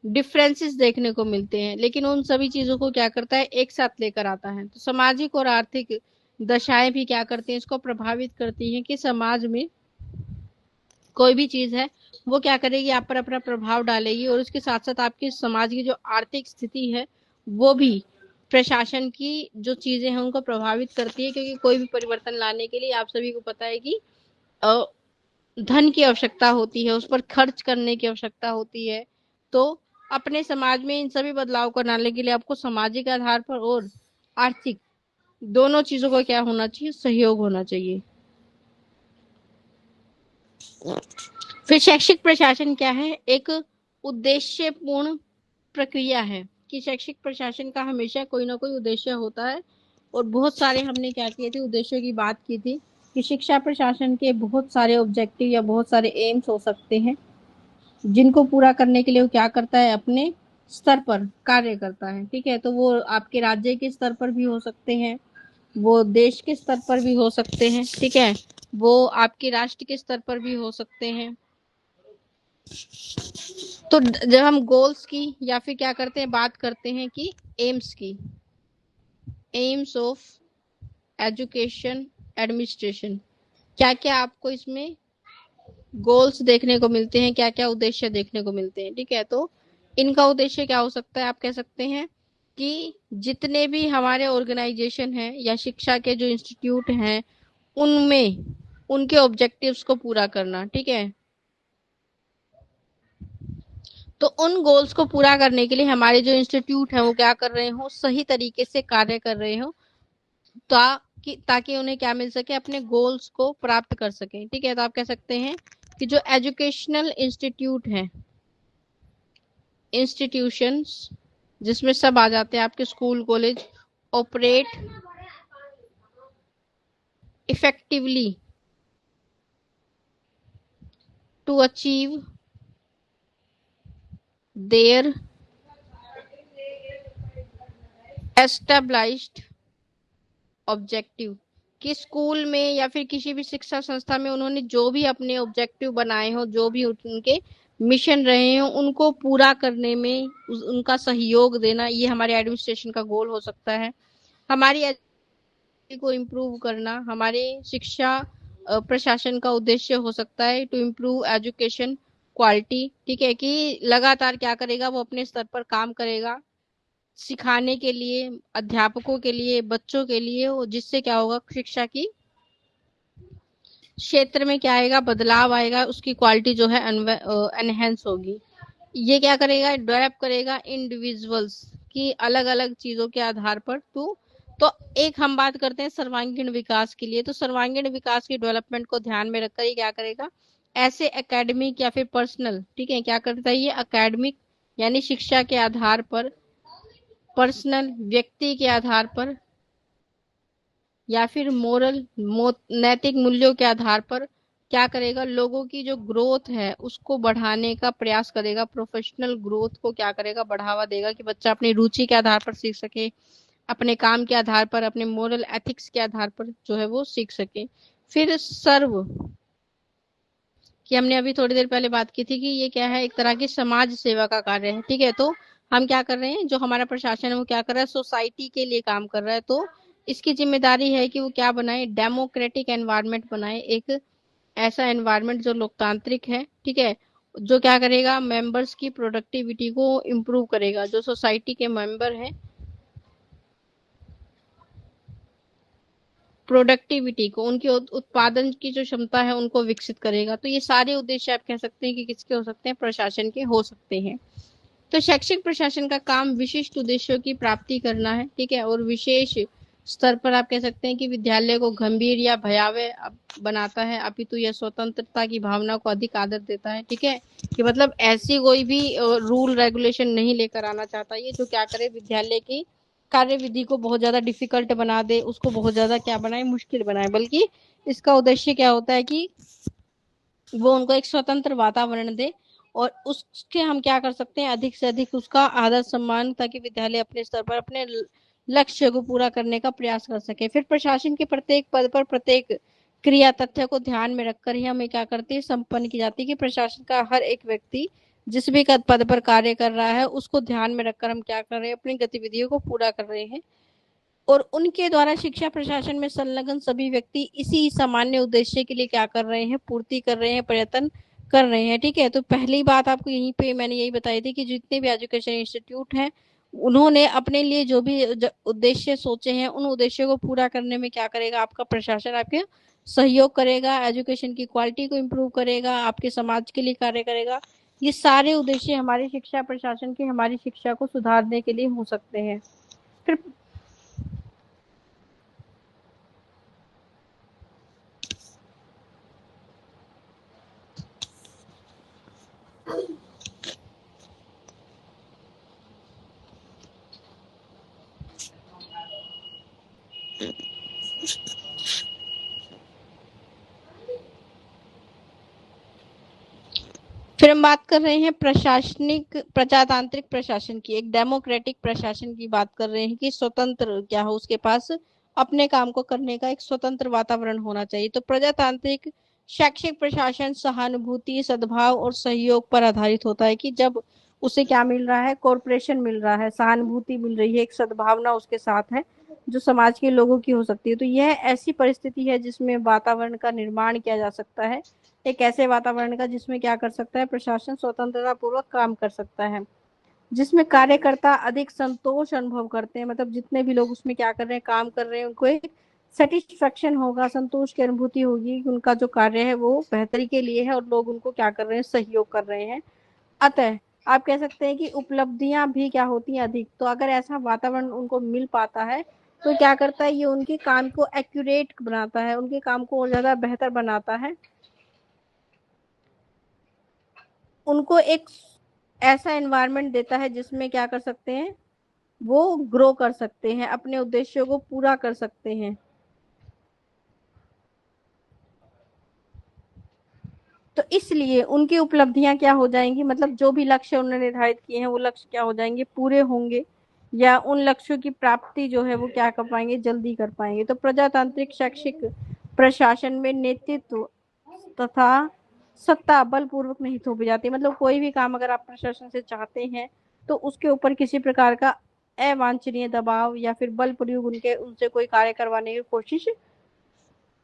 डिफरेंसेस देखने को मिलते हैं, लेकिन उन सभी चीजों को क्या करता है, एक साथ लेकर आता है। तो सामाजिक और आर्थिक दशाएं भी क्या करती हैं, इसको प्रभावित करती हैं कि समाज में कोई भी चीज है वो क्या करेगी, आप पर अपना प्रभाव डालेगी, और उसके साथ साथ आपकी समाज की जो आर्थिक स्थिति है वो भी प्रशासन की जो चीजें हैं उनको प्रभावित करती है। क्योंकि कोई भी परिवर्तन लाने के लिए आप सभी को पता है कि धन की आवश्यकता होती है, उस पर खर्च करने की आवश्यकता होती है। तो अपने समाज में इन सभी बदलाव को लाने के लिए आपको सामाजिक आधार पर और आर्थिक दोनों चीजों का क्या होना चाहिए, सहयोग होना चाहिए। फिर शैक्षिक प्रशासन क्या है, एक उद्देश्यपूर्ण प्रक्रिया है। कि शैक्षिक प्रशासन का हमेशा कोई ना कोई उद्देश्य होता है, और बहुत सारे हमने क्या किए थे, उद्देश्यों की बात की थी कि शिक्षा प्रशासन के बहुत सारे ऑब्जेक्टिव या बहुत सारे एम्स हो सकते हैं, जिनको पूरा करने के लिए वो क्या करता है, अपने स्तर पर कार्य करता है, ठीक है। तो वो आपके राज्य के स्तर पर भी हो सकते हैं, वो देश के स्तर पर भी हो सकते हैं, ठीक है, वो आपके राष्ट्र के स्तर पर भी हो सकते हैं। तो जब हम गोल्स की या फिर क्या करते हैं, बात करते हैं कि एम्स की, एम्स ऑफ एजुकेशन एडमिनिस्ट्रेशन, क्या क्या आपको इसमें गोल्स देखने को मिलते हैं, क्या क्या उद्देश्य देखने को मिलते हैं। ठीक है, तो इनका उद्देश्य क्या हो सकता है, आप कह सकते हैं कि जितने भी हमारे ऑर्गेनाइजेशन हैं या शिक्षा के जो इंस्टीट्यूट हैं उनमें उनके ऑब्जेक्टिव्स को पूरा करना। ठीक है, तो उन गोल्स को पूरा करने के लिए हमारे जो इंस्टीट्यूट है वो क्या कर रहे हो, सही तरीके से कार्य कर रहे हो, ताकि उन्हें क्या मिल सके, अपने गोल्स को प्राप्त कर सके। ठीक है, तो आप कह सकते हैं कि जो एजुकेशनल इंस्टीट्यूट है, इंस्टीट्यूशंस जिसमें सब आ जाते हैं आपके school college, operate effectively to achieve their established objective, कि स्कूल में या फिर किसी भी शिक्षा संस्था में उन्होंने जो भी अपने ऑब्जेक्टिव बनाए हो, जो भी उनके मिशन रहे हो, उनको पूरा करने में उनका सहयोग देना, ये हमारे एडमिनिस्ट्रेशन का गोल हो सकता है। हमारी को इम्प्रूव करना हमारे शिक्षा प्रशासन का उद्देश्य हो सकता है, टू इम्प्रूव एजुकेशन क्वालिटी। ठीक है, कि लगातार क्या करेगा, वो अपने स्तर पर काम करेगा सिखाने के लिए, अध्यापकों के लिए, बच्चों के लिए, जिससे क्या होगा, शिक्षा की क्षेत्र में क्या आएगा, बदलाव आएगा, उसकी क्वालिटी जो है एनहेंस होगी। ये क्या करेगा, डेवलप करेगा इंडिविजुअल्स की अलग अलग चीजों के आधार पर। तो एक हम बात करते हैं सर्वांगीण विकास के लिए, तो सर्वांगीण विकास की डेवलपमेंट को ध्यान में रखकर ये क्या करेगा, ऐसे एकेडमिक या फिर पर्सनल, ठीक है, क्या करता है ये, एकेडमिक यानी शिक्षा के आधार पर, पर्सनल व्यक्ति के आधार पर, या फिर मोरल नैतिक मूल्यों के आधार पर क्या करेगा, लोगों की जो ग्रोथ है उसको बढ़ाने का प्रयास करेगा, प्रोफेशनल ग्रोथ को क्या करेगा, बढ़ावा देगा, कि बच्चा अपनी रुचि के आधार पर सीख सके, अपने काम के आधार पर, अपने मोरल एथिक्स के आधार पर जो है वो सीख सके। फिर सर्व, कि हमने अभी थोड़ी देर पहले बात की थी कि ये क्या है, एक तरह की समाज सेवा का कार्य है। ठीक है, तो हम क्या कर रहे हैं, जो हमारा प्रशासन है वो क्या कर रहा है, सोसाइटी के लिए काम कर रहा है, तो इसकी जिम्मेदारी है कि वो क्या बनाए, डेमोक्रेटिक एनवायरनमेंट बनाए, एक ऐसा एनवायरनमेंट जो लोकतांत्रिक है। ठीक है, जो क्या करेगा, मेंबर्स की प्रोडक्टिविटी को इम्प्रूव करेगा, जो सोसाइटी के मेंबर है प्रोडक्टिविटी को, उनकी उत्पादन की जो क्षमता है उनको विकसित करेगा। तो ये सारे उद्देश्य आप कह सकते हैं कि किसके हो सकते हैं, प्रशासन के हो सकते हैं। तो शैक्षिक प्रशासन का काम विशिष्ट उद्देश्यों की प्राप्ति करना है। ठीक है, और विशेष स्तर पर आप कह सकते हैं कि विद्यालय को गंभीर या भयावह बनाता है, अपितु यह स्वतंत्रता की भावना को अधिक आदर देता है। ठीक है, कि मतलब ऐसी कोई भी रूल रेगुलेशन नहीं लेकर आना चाहता ये, जो क्या करे, विद्यालय की कार्यविधि को बहुत ज्यादा डिफिकल्ट बना दे, उसको बहुत ज्यादा क्या बनाए, मुश्किल बनाए, बल्कि इसका उद्देश्य क्या होता है कि वो उनको एक स्वतंत्र वातावरण दे, और उसके हम क्या कर सकते हैं, अधिक से अधिक उसका आदर सम्मान, ताकि विद्यालय अपने स्तर पर अपने लक्ष्य को पूरा करने का प्रयास कर सके। फिर प्रशासन के प्रत्येक पद पर प्रत्येक क्रिया तथ्य को ध्यान में रखकर ही हमें क्या करती है, संपन्न की जाती है, कि प्रशासन का हर एक व्यक्ति जिस भी पद पर कार्य कर रहा है उसको ध्यान में रखकर हम क्या कर रहे हैं, अपनी गतिविधियों को पूरा कर रहे हैं, और उनके द्वारा शिक्षा प्रशासन में संलग्न सभी व्यक्ति इसी सामान्य उद्देश्य के लिए क्या कर रहे हैं, पूर्ति कर रहे हैं, प्रयत्न कर रहे हैं। ठीक है, तो पहली बात आपको यहीं पे मैंने यही बताई थी कि जितने भी एजुकेशन इंस्टीट्यूट हैं उन्होंने अपने लिए जो भी उद्देश्य सोचे हैं उन उद्देश्यों को पूरा करने में क्या करेगा, आपका प्रशासन आपके सहयोग करेगा, एजुकेशन की क्वालिटी को इम्प्रूव करेगा, आपके समाज के लिए कार्य करेगा। ये सारे उद्देश्य हमारी शिक्षा प्रशासन की हमारी शिक्षा को सुधारने के लिए हो सकते हैं। फिर फिर हम बात कर रहे हैं प्रशासनिक प्रजातांत्रिक प्रशासन की, एक डेमोक्रेटिक प्रशासन की बात कर रहे हैं, कि स्वतंत्र क्या हो, उसके पास अपने काम को करने का एक स्वतंत्र वातावरण होना चाहिए। तो प्रजातांत्रिक शैक्षिक प्रशासन सहानुभूति, सद्भाव और सहयोग पर आधारित होता है, कि जब उसे क्या मिल रहा है, कॉरपोरेशन मिल रहा है, सहानुभूति मिल रही है, एक सद्भावना उसके साथ है, जो समाज के लोगों की हो सकती है। तो यह ऐसी परिस्थिति है जिसमें वातावरण का निर्माण किया जा सकता है, एक ऐसे वातावरण का जिसमें क्या कर सकता है, प्रशासन स्वतंत्रता पूर्वक काम कर सकता है, जिसमें कार्यकर्ता अधिक संतोष अनुभव करते हैं। मतलब जितने भी लोग उसमें क्या कर रहे हैं, काम कर रहे हैं, उनको एक सेटिस्फेक्शन होगा, संतोष की अनुभूति होगी कि उनका जो कार्य है वो बेहतरी के लिए है और लोग उनको क्या कर रहे हैं, सहयोग कर रहे हैं। अतः आप कह सकते हैं कि उपलब्धियां भी क्या होती हैं, अधिक। तो अगर ऐसा वातावरण उनको मिल पाता है तो क्या करता है, ये उनके काम को एक्यूरेट बनाता है, उनके काम को और ज्यादा बेहतर बनाता है। उनको एक ऐसा एनवायरनमेंट देता है जिसमें क्या कर सकते हैं, वो ग्रो कर सकते हैं, अपने उद्देश्यों को पूरा कर सकते हैं। तो इसलिए उनकी उपलब्धियां क्या हो जाएंगी, मतलब जो भी लक्ष्य उन्होंने निर्धारित किए हैं वो लक्ष्य क्या हो जाएंगे, पूरे होंगे, या उन लक्ष्यों की प्राप्ति जो है वो क्या कर पाएंगे, जल्दी कर पाएंगे। तो प्रजातांत्रिक शैक्षिक प्रशासन में नेतृत्व तथा सत्ता बलपूर्वक नहीं थोपी जाती। मतलब कोई भी काम अगर आप प्रशासन से चाहते हैं तो उसके ऊपर किसी प्रकार का अवांछनीय दबाव या फिर बल प्रयोग उनके उनसे कोई कार्य करवाने की कोशिश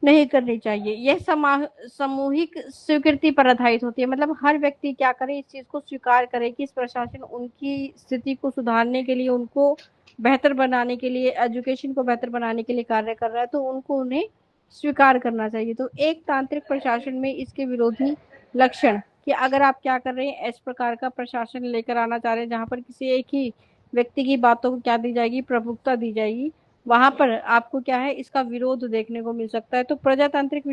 नहीं करनी चाहिए। यह सामूहिक स्वीकृति पर आधारित होती है। मतलब हर व्यक्ति क्या करे, इस चीज को स्वीकार करे कि इस प्रशासन उनकी स्थिति को सुधारने के लिए, उनको बेहतर बनाने के लिए, एजुकेशन को बेहतर बनाने के लिए कार्य कर रहा है, तो उनको उन्हें स्वीकार करना चाहिए। तो एक तांत्रिक प्रशासन में इसके विरोधी लक्षण कि अगर आप क्या कर रहे हैं, इस प्रकार का प्रशासन लेकर आना चाह रहे हैं जहां पर किसी एक ही व्यक्ति की बातों को क्या दी जाएगी, प्रभुत्ता दी जाएगी, वहां पर आपको क्या है, इसका विरोध देखने को मिल सकता है। तो प्रजातांत्रिक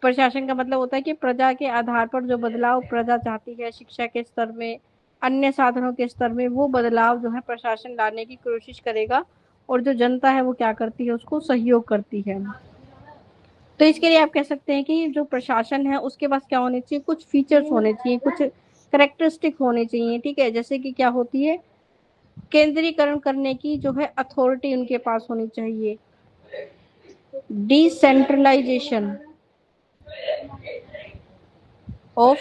प्रशासन का मतलब होता है कि प्रजा के आधार पर जो बदलाव प्रजा चाहती है, शिक्षा के स्तर में, अन्य साधनों के स्तर में, वो बदलाव जो है प्रशासन लाने की कोशिश करेगा, और जो जनता है वो क्या करती है, उसको सहयोग करती है। तो इसके लिए आप कह सकते हैं कि जो प्रशासन है उसके पास क्या होने चाहिए, कुछ फीचर्स होने चाहिए, कुछ करेक्टरिस्टिक होने चाहिए, ठीक है। जैसे कि क्या होती है, केंद्रीकरण करने की जो है अथॉरिटी उनके पास होनी चाहिए, डिसेंट्रलाइजेशन ऑफ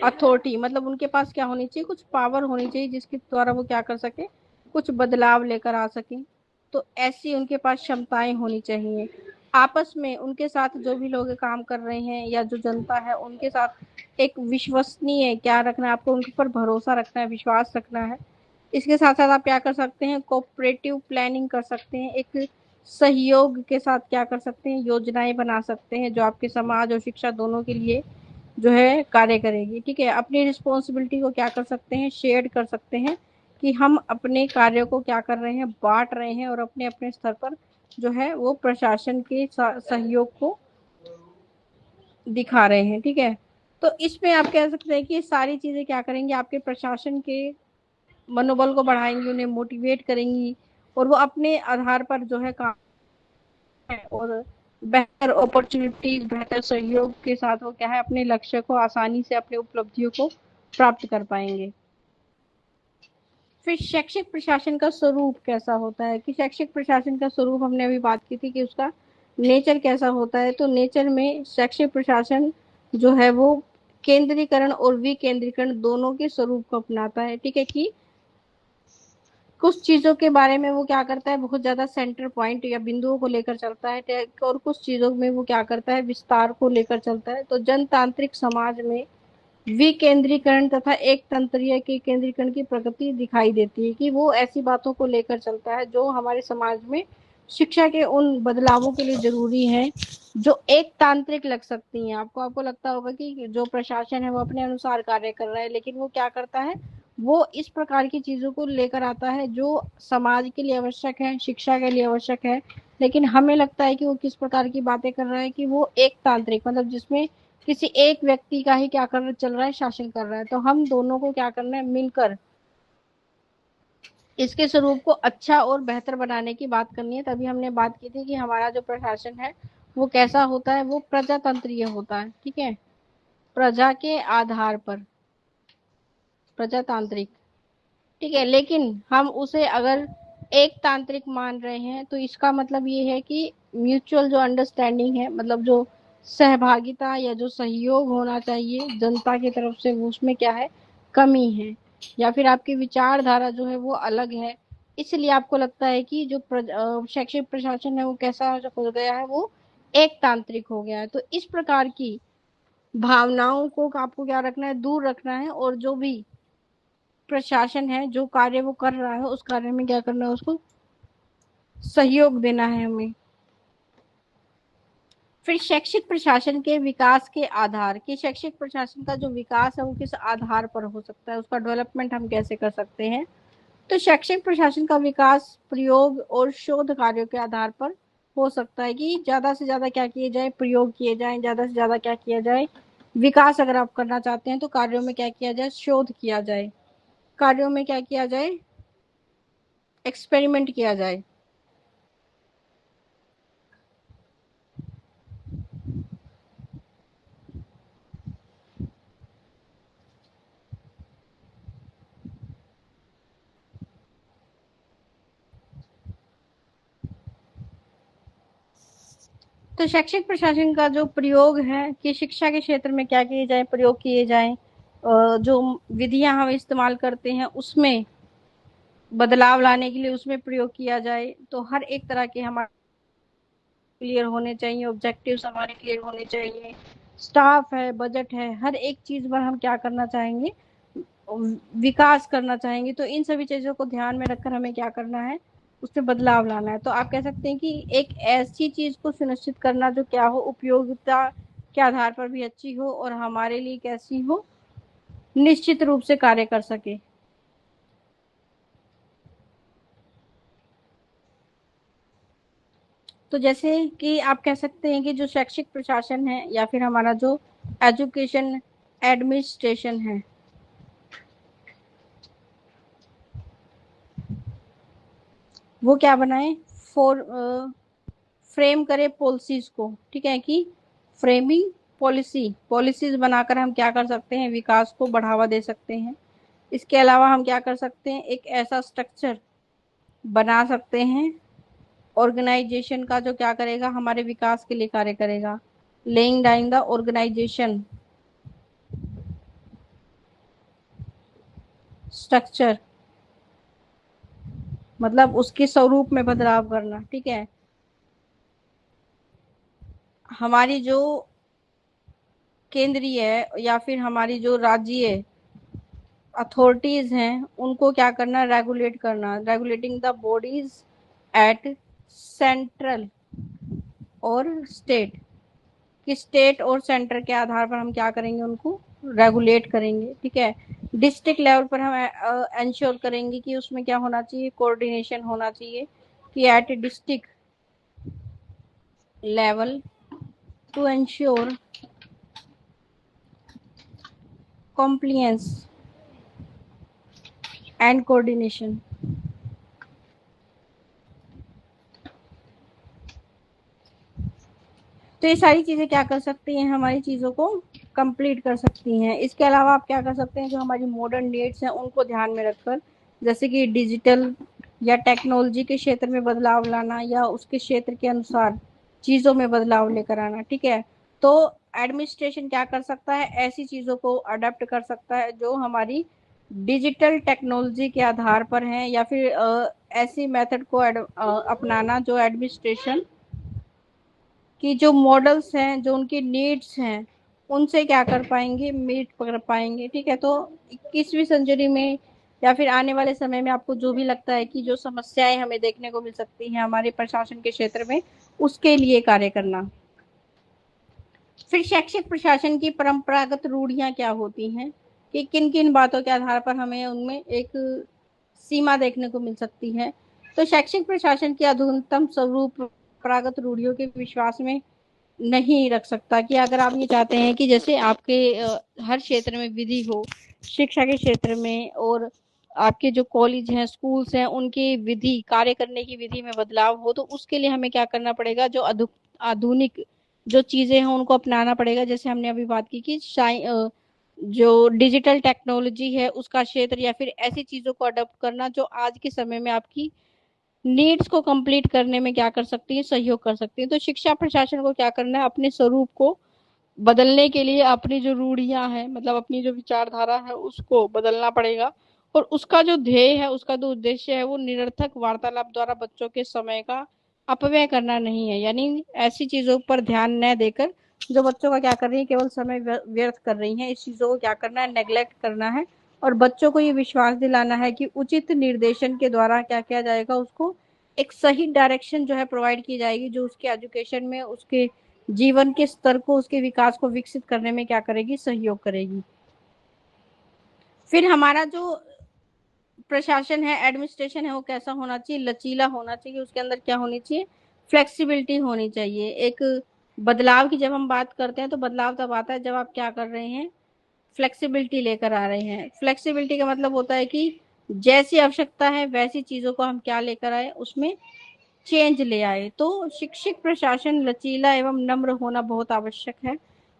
अथॉरिटी, मतलब उनके पास क्या होनी चाहिए, कुछ पावर होनी चाहिए जिसके द्वारा वो क्या कर सके, कुछ बदलाव लेकर आ सके। तो ऐसी उनके पास क्षमताएं होनी चाहिए। आपस में उनके साथ जो भी लोग काम कर रहे हैं या जो जनता है उनके साथ एक विश्वसनीय क्या रखना है, आपको उनके ऊपर भरोसा रखना है, विश्वास रखना है। इसके साथ साथ आप क्या कर सकते हैं, कोऑपरेटिव प्लानिंग कर सकते हैं, एक सहयोग के साथ क्या कर सकते हैं, योजनाएं बना सकते हैं जो आपके समाज और शिक्षा दोनों के लिए जो है कार्य करेगी, ठीक है। अपनी रिस्पॉन्सिबिलिटी को क्या कर सकते हैं, शेयर कर सकते हैं, कि हम अपने कार्यों को क्या कर रहे हैं, बांट रहे हैं, और अपने अपने स्तर पर जो है वो प्रशासन के सहयोग को दिखा रहे हैं, ठीक है। तो इसमें आप कह सकते हैं कि ये सारी चीजें क्या करेंगे, आपके प्रशासन के मनोबल को बढ़ाएंगी, उन्हें मोटिवेट करेंगी, और वो अपने आधार पर जो है काम है, और बेहतर अपॉर्चुनिटीज, बेहतर सहयोग के साथ वो क्या है, अपने लक्ष्य को आसानी से, अपने उपलब्धियों को प्राप्त कर पाएंगे। फिर शैक्षिक प्रशासन का स्वरूप कैसा होता है, कि शैक्षिक प्रशासन का स्वरूप हमने अभी बात की थी कि उसका नेचर कैसा होता है। तो नेचर में शैक्षिक प्रशासन जो है वो केंद्रीकरण और विकेंद्रीकरण दोनों के स्वरूप को अपनाता है, ठीक है। कि कुछ चीजों के बारे में वो क्या करता है, बहुत ज्यादा सेंटर पॉइंट या बिंदुओं को लेकर चलता है, और कुछ चीजों में वो क्या करता है, विस्तार को लेकर चलता है। तो जनतांत्रिक समाज में विकेंद्रीकरण तथा एक तंत्रीय के केंद्रीकरण की प्रगति दिखाई देती है, कि वो ऐसी बातों को लेकर चलता है जो हमारे समाज में शिक्षा के उन बदलावों के लिए जरूरी है, जो एक तांत्रिक लग सकती हैं आपको। आपको लगता होगा कि जो प्रशासन है वो अपने अनुसार कार्य कर रहा है, लेकिन वो क्या करता है, वो इस प्रकार की चीजों को लेकर आता है जो समाज के लिए आवश्यक है, शिक्षा के लिए आवश्यक है। लेकिन हमें लगता है कि वो किस प्रकार की बातें कर रहा है, कि वो एक तांत्रिक, मतलब जिसमें किसी एक व्यक्ति का ही क्या कर चल रहा है, शासन कर रहा है। तो हम दोनों को क्या करना है, मिलकर इसके स्वरूप को अच्छा और बेहतर बनाने की बात करनी है। तभी हमने बात की थी कि हमारा जो प्रशासन है वो कैसा होता है, वो प्रजातंत्रीय होता है, ठीक है, प्रजा के आधार पर, प्रजातांत्रिक, ठीक है। लेकिन हम उसे अगर एक तांत्रिक मान रहे हैं तो इसका मतलब ये है कि म्यूचुअल जो अंडरस्टैंडिंग है, मतलब जो सहभागिता या जो सहयोग होना चाहिए जनता की तरफ से, वो उसमें क्या है, कमी है, या फिर आपकी विचारधारा जो है वो अलग है, इसलिए आपको लगता है कि जो शैक्षिक प्रशासन है वो कैसा हो गया है, वो एक तांत्रिक हो गया है। तो इस प्रकार की भावनाओं को आपको क्या रखना है, दूर रखना है, और जो भी प्रशासन है जो कार्य वो कर रहा है उस कार्य में क्या करना है, उसको सहयोग देना है हमें। फिर शैक्षिक प्रशासन के विकास के आधार, कि शैक्षिक प्रशासन का जो विकास है वो किस आधार पर हो सकता है, उसका डेवलपमेंट हम कैसे कर सकते हैं। तो शैक्षिक प्रशासन का विकास प्रयोग और शोध कार्यों के आधार पर हो सकता है, कि ज्यादा से ज्यादा क्या किए जाए, प्रयोग किए जाए, ज्यादा से ज्यादा क्या किया जाए, विकास अगर आप करना चाहते हैं तो कार्यों में क्या किया जाए, शोध किया जाए, कार्यों में क्या किया जाए, एक्सपेरिमेंट किया जाए। तो शैक्षिक प्रशासन का जो प्रयोग है कि शिक्षा के क्षेत्र में क्या किए जाए, प्रयोग किए जाए, जो विधियां हम इस्तेमाल करते हैं उसमें बदलाव लाने के लिए उसमें प्रयोग किया जाए। तो हर एक तरह के हमारे क्लियर होने चाहिए, ऑब्जेक्टिव्स हमारे क्लियर होने चाहिए, स्टाफ है, बजट है, हर एक चीज पर हम क्या करना चाहेंगे, विकास करना चाहेंगे। तो इन सभी चीजों को ध्यान में रखकर हमें क्या करना है, उसमें बदलाव लाना है। तो आप कह सकते हैं कि एक ऐसी चीज को सुनिश्चित करना जो क्या हो, उपयोगिता के आधार पर भी अच्छी हो और हमारे लिए कैसी हो, निश्चित रूप से कार्य कर सके। तो जैसे कि आप कह सकते हैं कि जो शैक्षिक प्रशासन है या फिर हमारा जो एजुकेशन एडमिनिस्ट्रेशन है, वो क्या बनाए, फॉर फ्रेम करे पॉलिसीज को, ठीक है, कि फ्रेमिंग पॉलिसीज बनाकर हम क्या कर सकते हैं, विकास को बढ़ावा दे सकते हैं। इसके अलावा हम क्या कर सकते हैं, एक ऐसा स्ट्रक्चर बना सकते हैं ऑर्गेनाइजेशन का जो क्या करेगा, हमारे विकास के लिए कार्य करेगा। Laying down the organisation structure, मतलब उसके स्वरूप में बदलाव करना, ठीक है। हमारी जो केंद्रीय या फिर हमारी जो राज्य अथॉरिटीज हैं उनको क्या करना, रेगुलेट करना, regulating the bodies at central और स्टेट, कि स्टेट और सेंटर के आधार पर हम क्या करेंगे, उनको रेगुलेट करेंगे, ठीक है। डिस्ट्रिक्ट लेवल पर हम इंश्योर करेंगे कि उसमें क्या होना चाहिए, कोऑर्डिनेशन होना चाहिए, कि at district level to ensure compliance and coordination. तो ये सारी चीजें क्या कर सकती हैं, हमारी चीजों को कंप्लीट कर सकती हैं। इसके अलावा आप क्या कर सकते हैं, जो हमारी मॉडर्न नीड्स हैं उनको ध्यान में रखकर, जैसे कि डिजिटल या टेक्नोलॉजी के क्षेत्र में बदलाव लाना या उसके क्षेत्र के अनुसार चीजों में बदलाव लेकर आना, ठीक है। तो एडमिनिस्ट्रेशन क्या कर सकता है, ऐसी चीजों को अडेप्ट कर सकता है जो हमारी डिजिटल टेक्नोलॉजी के आधार पर है, या फिर ऐसी मेथड को अपनाना जो एडमिनिस्ट्रेशन कि जो मॉडल्स हैं, जो उनकी नीड्स हैं, उनसे क्या कर पाएंगे, मीट कर पाएंगे, ठीक है। तो 21वीं सेंचुरी में या फिर आने वाले समय में आपको जो भी लगता है कि जो समस्याएं हमें देखने को मिल सकती हैं हमारे प्रशासन के क्षेत्र में, उसके लिए कार्य करना। फिर शैक्षिक प्रशासन की परंपरागत रूढ़ियां क्या होती हैं, कि किन किन बातों के आधार पर हमें उनमें एक सीमा देखने को मिल सकती है। तो शैक्षिक प्रशासन की अधुनतम स्वरूप परंपरागत रूढ़ियों के विश्वास में नहीं रख सकता, कि अगर आप ये चाहते हैं कि जैसे आपके हर क्षेत्र में विधि हो, शिक्षा के क्षेत्र में, और आपके जो कॉलेज हैं, स्कूल्स हैं, उनकी विधि, कार्य करने की विधि में बदलाव हो, तो उसके लिए हमें क्या करना पड़ेगा, जो आधुनिक जो चीजें हैं उनको अपनाना पड़ेगा। जैसे हमने अभी बात की कि जो डिजिटल टेक्नोलॉजी है उसका क्षेत्र, या फिर ऐसी चीजों को अडॉप्ट करना जो आज के समय में आपकी नीड्स को कंप्लीट करने में क्या कर सकती है, सहयोग कर सकती है। तो शिक्षा प्रशासन को क्या करना है, अपने स्वरूप को बदलने के लिए अपनी जो रूढ़ियां हैं, मतलब अपनी जो विचारधारा है उसको बदलना पड़ेगा, और उसका जो ध्येय है, उसका जो उद्देश्य है, वो निरर्थक वार्तालाप द्वारा बच्चों के समय का अपव्यय करना नहीं है। यानी ऐसी चीजों पर ध्यान न देकर जो बच्चों का क्या कर रही है, केवल समय व्यर्थ कर रही हैं, इस चीजों को क्या करना है, नेग्लेक्ट करना है। और बच्चों को ये विश्वास दिलाना है कि उचित निर्देशन के द्वारा क्या किया जाएगा, उसको एक सही डायरेक्शन जो है प्रोवाइड की जाएगी, जो उसके एजुकेशन में, उसके जीवन के स्तर को, उसके विकास को विकसित करने में क्या करेगी, सहयोग करेगी। फिर हमारा जो प्रशासन है, एडमिनिस्ट्रेशन है, वो कैसा होना चाहिए, लचीला होना चाहिए। उसके अंदर क्या होनी चाहिए, फ्लेक्सिबिलिटी होनी चाहिए। एक बदलाव की जब हम बात करते हैं तो बदलाव तब आता है जब आप क्या कर रहे हैं, फ्लेक्सिबिलिटी लेकर आ रहे हैं। फ्लेक्सिबिलिटी का मतलब होता है कि जैसी आवश्यकता है वैसी चीजों को हम क्या लेकर आए, उसमें चेंज ले आए। तो शिक्षक प्रशासन लचीला एवं नम्र होना बहुत आवश्यक है,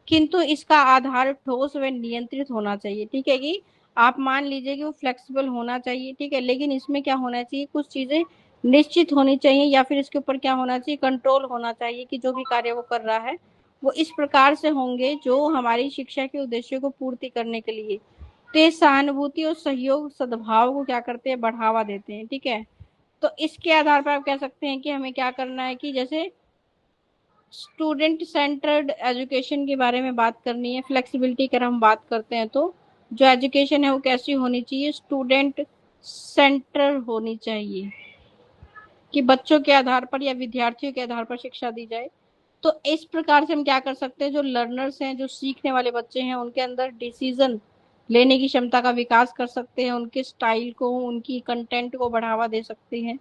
किंतु इसका आधार ठोस व नियंत्रित होना चाहिए। ठीक है कि आप मान लीजिए कि वो फ्लेक्सिबल होना चाहिए, ठीक है, लेकिन इसमें क्या होना चाहिए, कुछ चीजें निश्चित होनी चाहिए, या फिर इसके ऊपर क्या होना चाहिए, कंट्रोल होना चाहिए कि जो भी कार्य वो कर रहा है वो इस प्रकार से होंगे जो हमारी शिक्षा के उद्देश्यों को पूर्ति करने के लिए तेज सहानुभूति और सहयोग सद्भाव को क्या करते हैं, बढ़ावा देते हैं। ठीक है, तो इसके आधार पर आप कह सकते हैं कि हमें क्या करना है कि जैसे स्टूडेंट सेंटर्ड एजुकेशन के बारे में बात करनी है। फ्लेक्सिबिलिटी की हम बात करते हैं तो जो एजुकेशन है वो कैसी होनी चाहिए, स्टूडेंट सेंटर होनी चाहिए, कि बच्चों के आधार पर या विद्यार्थियों के आधार पर शिक्षा दी जाए। तो इस प्रकार से हम क्या कर सकते हैं, जो लर्नर्स हैं, जो सीखने वाले बच्चे हैं, उनके अंदर डिसीजन लेने की क्षमता का विकास कर सकते हैं, उनके स्टाइल को, उनकी कंटेंट को बढ़ावा दे सकते हैं।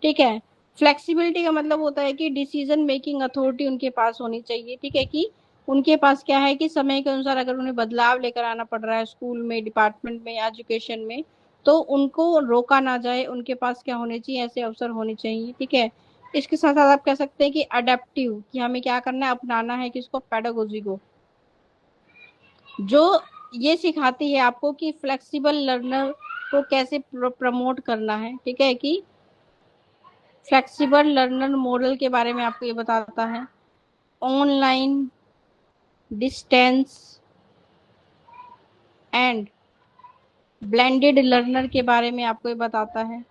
ठीक है, फ्लेक्सिबिलिटी का मतलब होता है कि डिसीजन मेकिंग अथॉरिटी उनके पास होनी चाहिए। ठीक है, कि उनके पास क्या है कि समय के अनुसार अगर उन्हें बदलाव लेकर आना पड़ रहा है स्कूल में, डिपार्टमेंट में, एजुकेशन में, तो उनको रोका ना जाए, उनके पास क्या होने चाहिए, ऐसे अवसर होने चाहिए। ठीक है, इसके साथ साथ आप कह सकते हैं कि अडेप्टिव, कि हमें क्या करना है, अपनाना है किसको, पेडागोजी को, जो ये सिखाती है आपको कि फ्लेक्सिबल लर्नर को कैसे प्रमोट करना है। ठीक है, कि फ्लेक्सिबल लर्नर मॉडल के बारे में आपको ये बताता है। Online, distance and blended learner के बारे में आपको ये बताता है।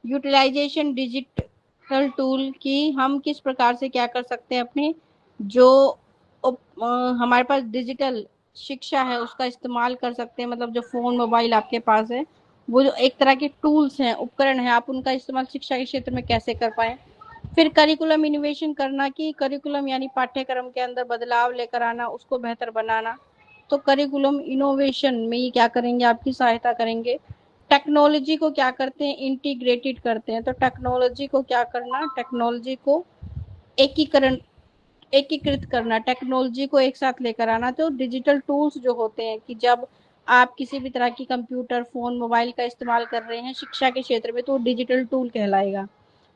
यूटिलाइजेशन डिजिटल टूल, की हम किस प्रकार से क्या कर सकते हैं, अपने जो हमारे पास डिजिटल शिक्षा है उसका इस्तेमाल कर सकते हैं। मतलब जो फोन मोबाइल आपके पास है, वो जो एक तरह के टूल्स हैं, उपकरण हैं, आप उनका इस्तेमाल शिक्षा के क्षेत्र में कैसे कर पाए। फिर करिकुलम इनोवेशन करना, कि करिकुलम यानी पाठ्यक्रम के अंदर बदलाव लेकर आना, उसको बेहतर बनाना। तो करिकुलम इनोवेशन में ये क्या करेंगे, आपकी सहायता करेंगे। टेक्नोलॉजी को क्या करते हैं, इंटीग्रेटेड करते हैं। तो टेक्नोलॉजी को क्या करना, टेक्नोलॉजी को एकीकरण, एकीकृत करना, टेक्नोलॉजी को एक साथ लेकर आना। तो डिजिटल टूल्स जो होते हैं, कि जब आप किसी भी तरह की कंप्यूटर, फोन, मोबाइल का इस्तेमाल कर रहे हैं शिक्षा के क्षेत्र में, तो डिजिटल टूल कहलाएगा।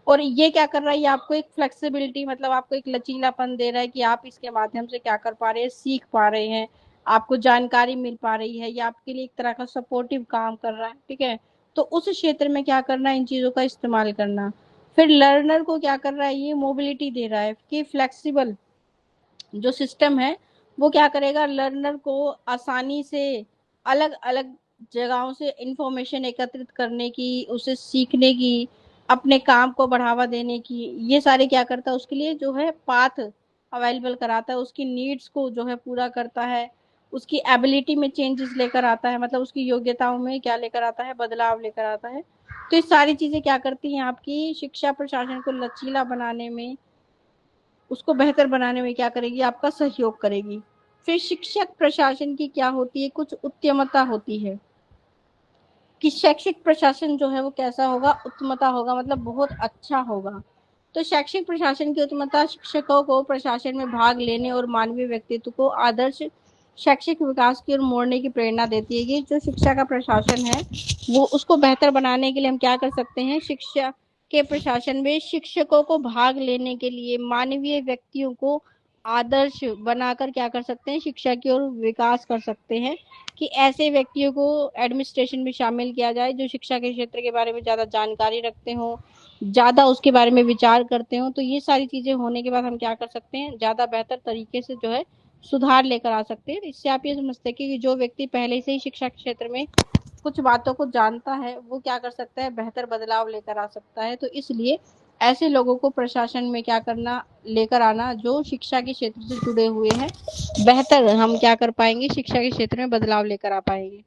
और ये क्या कर रहा है, ये आपको एक फ्लेक्सिबिलिटी, मतलब आपको एक लचीलापन दे रहा है कि आप इसके माध्यम से क्या कर पा रहे हैं, सीख पा रहे हैं, आपको जानकारी मिल पा रही है, या आपके लिए एक तरह का सपोर्टिव काम कर रहा है। ठीक है, तो उस क्षेत्र में क्या करना है, इन चीजों का इस्तेमाल करना। फिर लर्नर को क्या कर रहा है, ये मोबिलिटी दे रहा है कि फ्लेक्सिबल जो सिस्टम है वो क्या करेगा, लर्नर को आसानी से अलग अलग जगहों से इंफॉर्मेशन एकत्रित करने की, उसे सीखने की, अपने काम को बढ़ावा देने की, ये सारे क्या करता है, उसके लिए जो है पाथ अवेलेबल कराता है, उसकी नीड्स को जो है पूरा करता है, उसकी एबिलिटी में चेंजेस लेकर आता है, मतलब उसकी योग्यताओं में क्या लेकर आता है, बदलाव लेकर आता है। तो ये सारी चीजें क्या करती हैं, आपकी शिक्षा प्रशासन को लचीला बनाने में, उसको बेहतर बनाने में क्या करेगी, आपका सहयोग करेगी। फिर शिक्षक प्रशासन की क्या होती है, कुछ उत्तमता होती है, कि शैक्षिक प्रशासन जो है वो कैसा होगा, उत्तमता होगा, मतलब बहुत अच्छा होगा। तो शैक्षिक प्रशासन की उत्तमता शिक्षकों को प्रशासन में भाग लेने और मानवीय व्यक्तित्व को आदर्श शैक्षिक विकास की ओर मोड़ने की प्रेरणा देती है। कि जो शिक्षा का प्रशासन है वो, उसको बेहतर बनाने के लिए हम क्या कर सकते हैं, शिक्षा के प्रशासन में शिक्षकों को भाग लेने के लिए मानवीय व्यक्तियों को आदर्श बनाकर क्या कर सकते हैं, शिक्षा की ओर विकास कर सकते हैं। कि ऐसे व्यक्तियों को एडमिनिस्ट्रेशन में शामिल किया जाए जो शिक्षा के क्षेत्र के बारे में ज्यादा जानकारी रखते हो, ज्यादा उसके बारे में विचार करते हो। तो ये सारी चीजें होने के बाद हम क्या कर सकते हैं, ज्यादा बेहतर तरीके से जो है सुधार लेकर आ सकते हैं। इससे आप ये समझते हैं कि जो व्यक्ति पहले से ही शिक्षा के क्षेत्र में कुछ बातों को जानता है, वो क्या कर सकता है, बेहतर बदलाव लेकर आ सकता है। तो इसलिए ऐसे लोगों को प्रशासन में क्या करना, लेकर आना जो शिक्षा के क्षेत्र से जुड़े हुए हैं, बेहतर हम क्या कर पाएंगे, शिक्षा के क्षेत्र में बदलाव लेकर आ पाएंगे।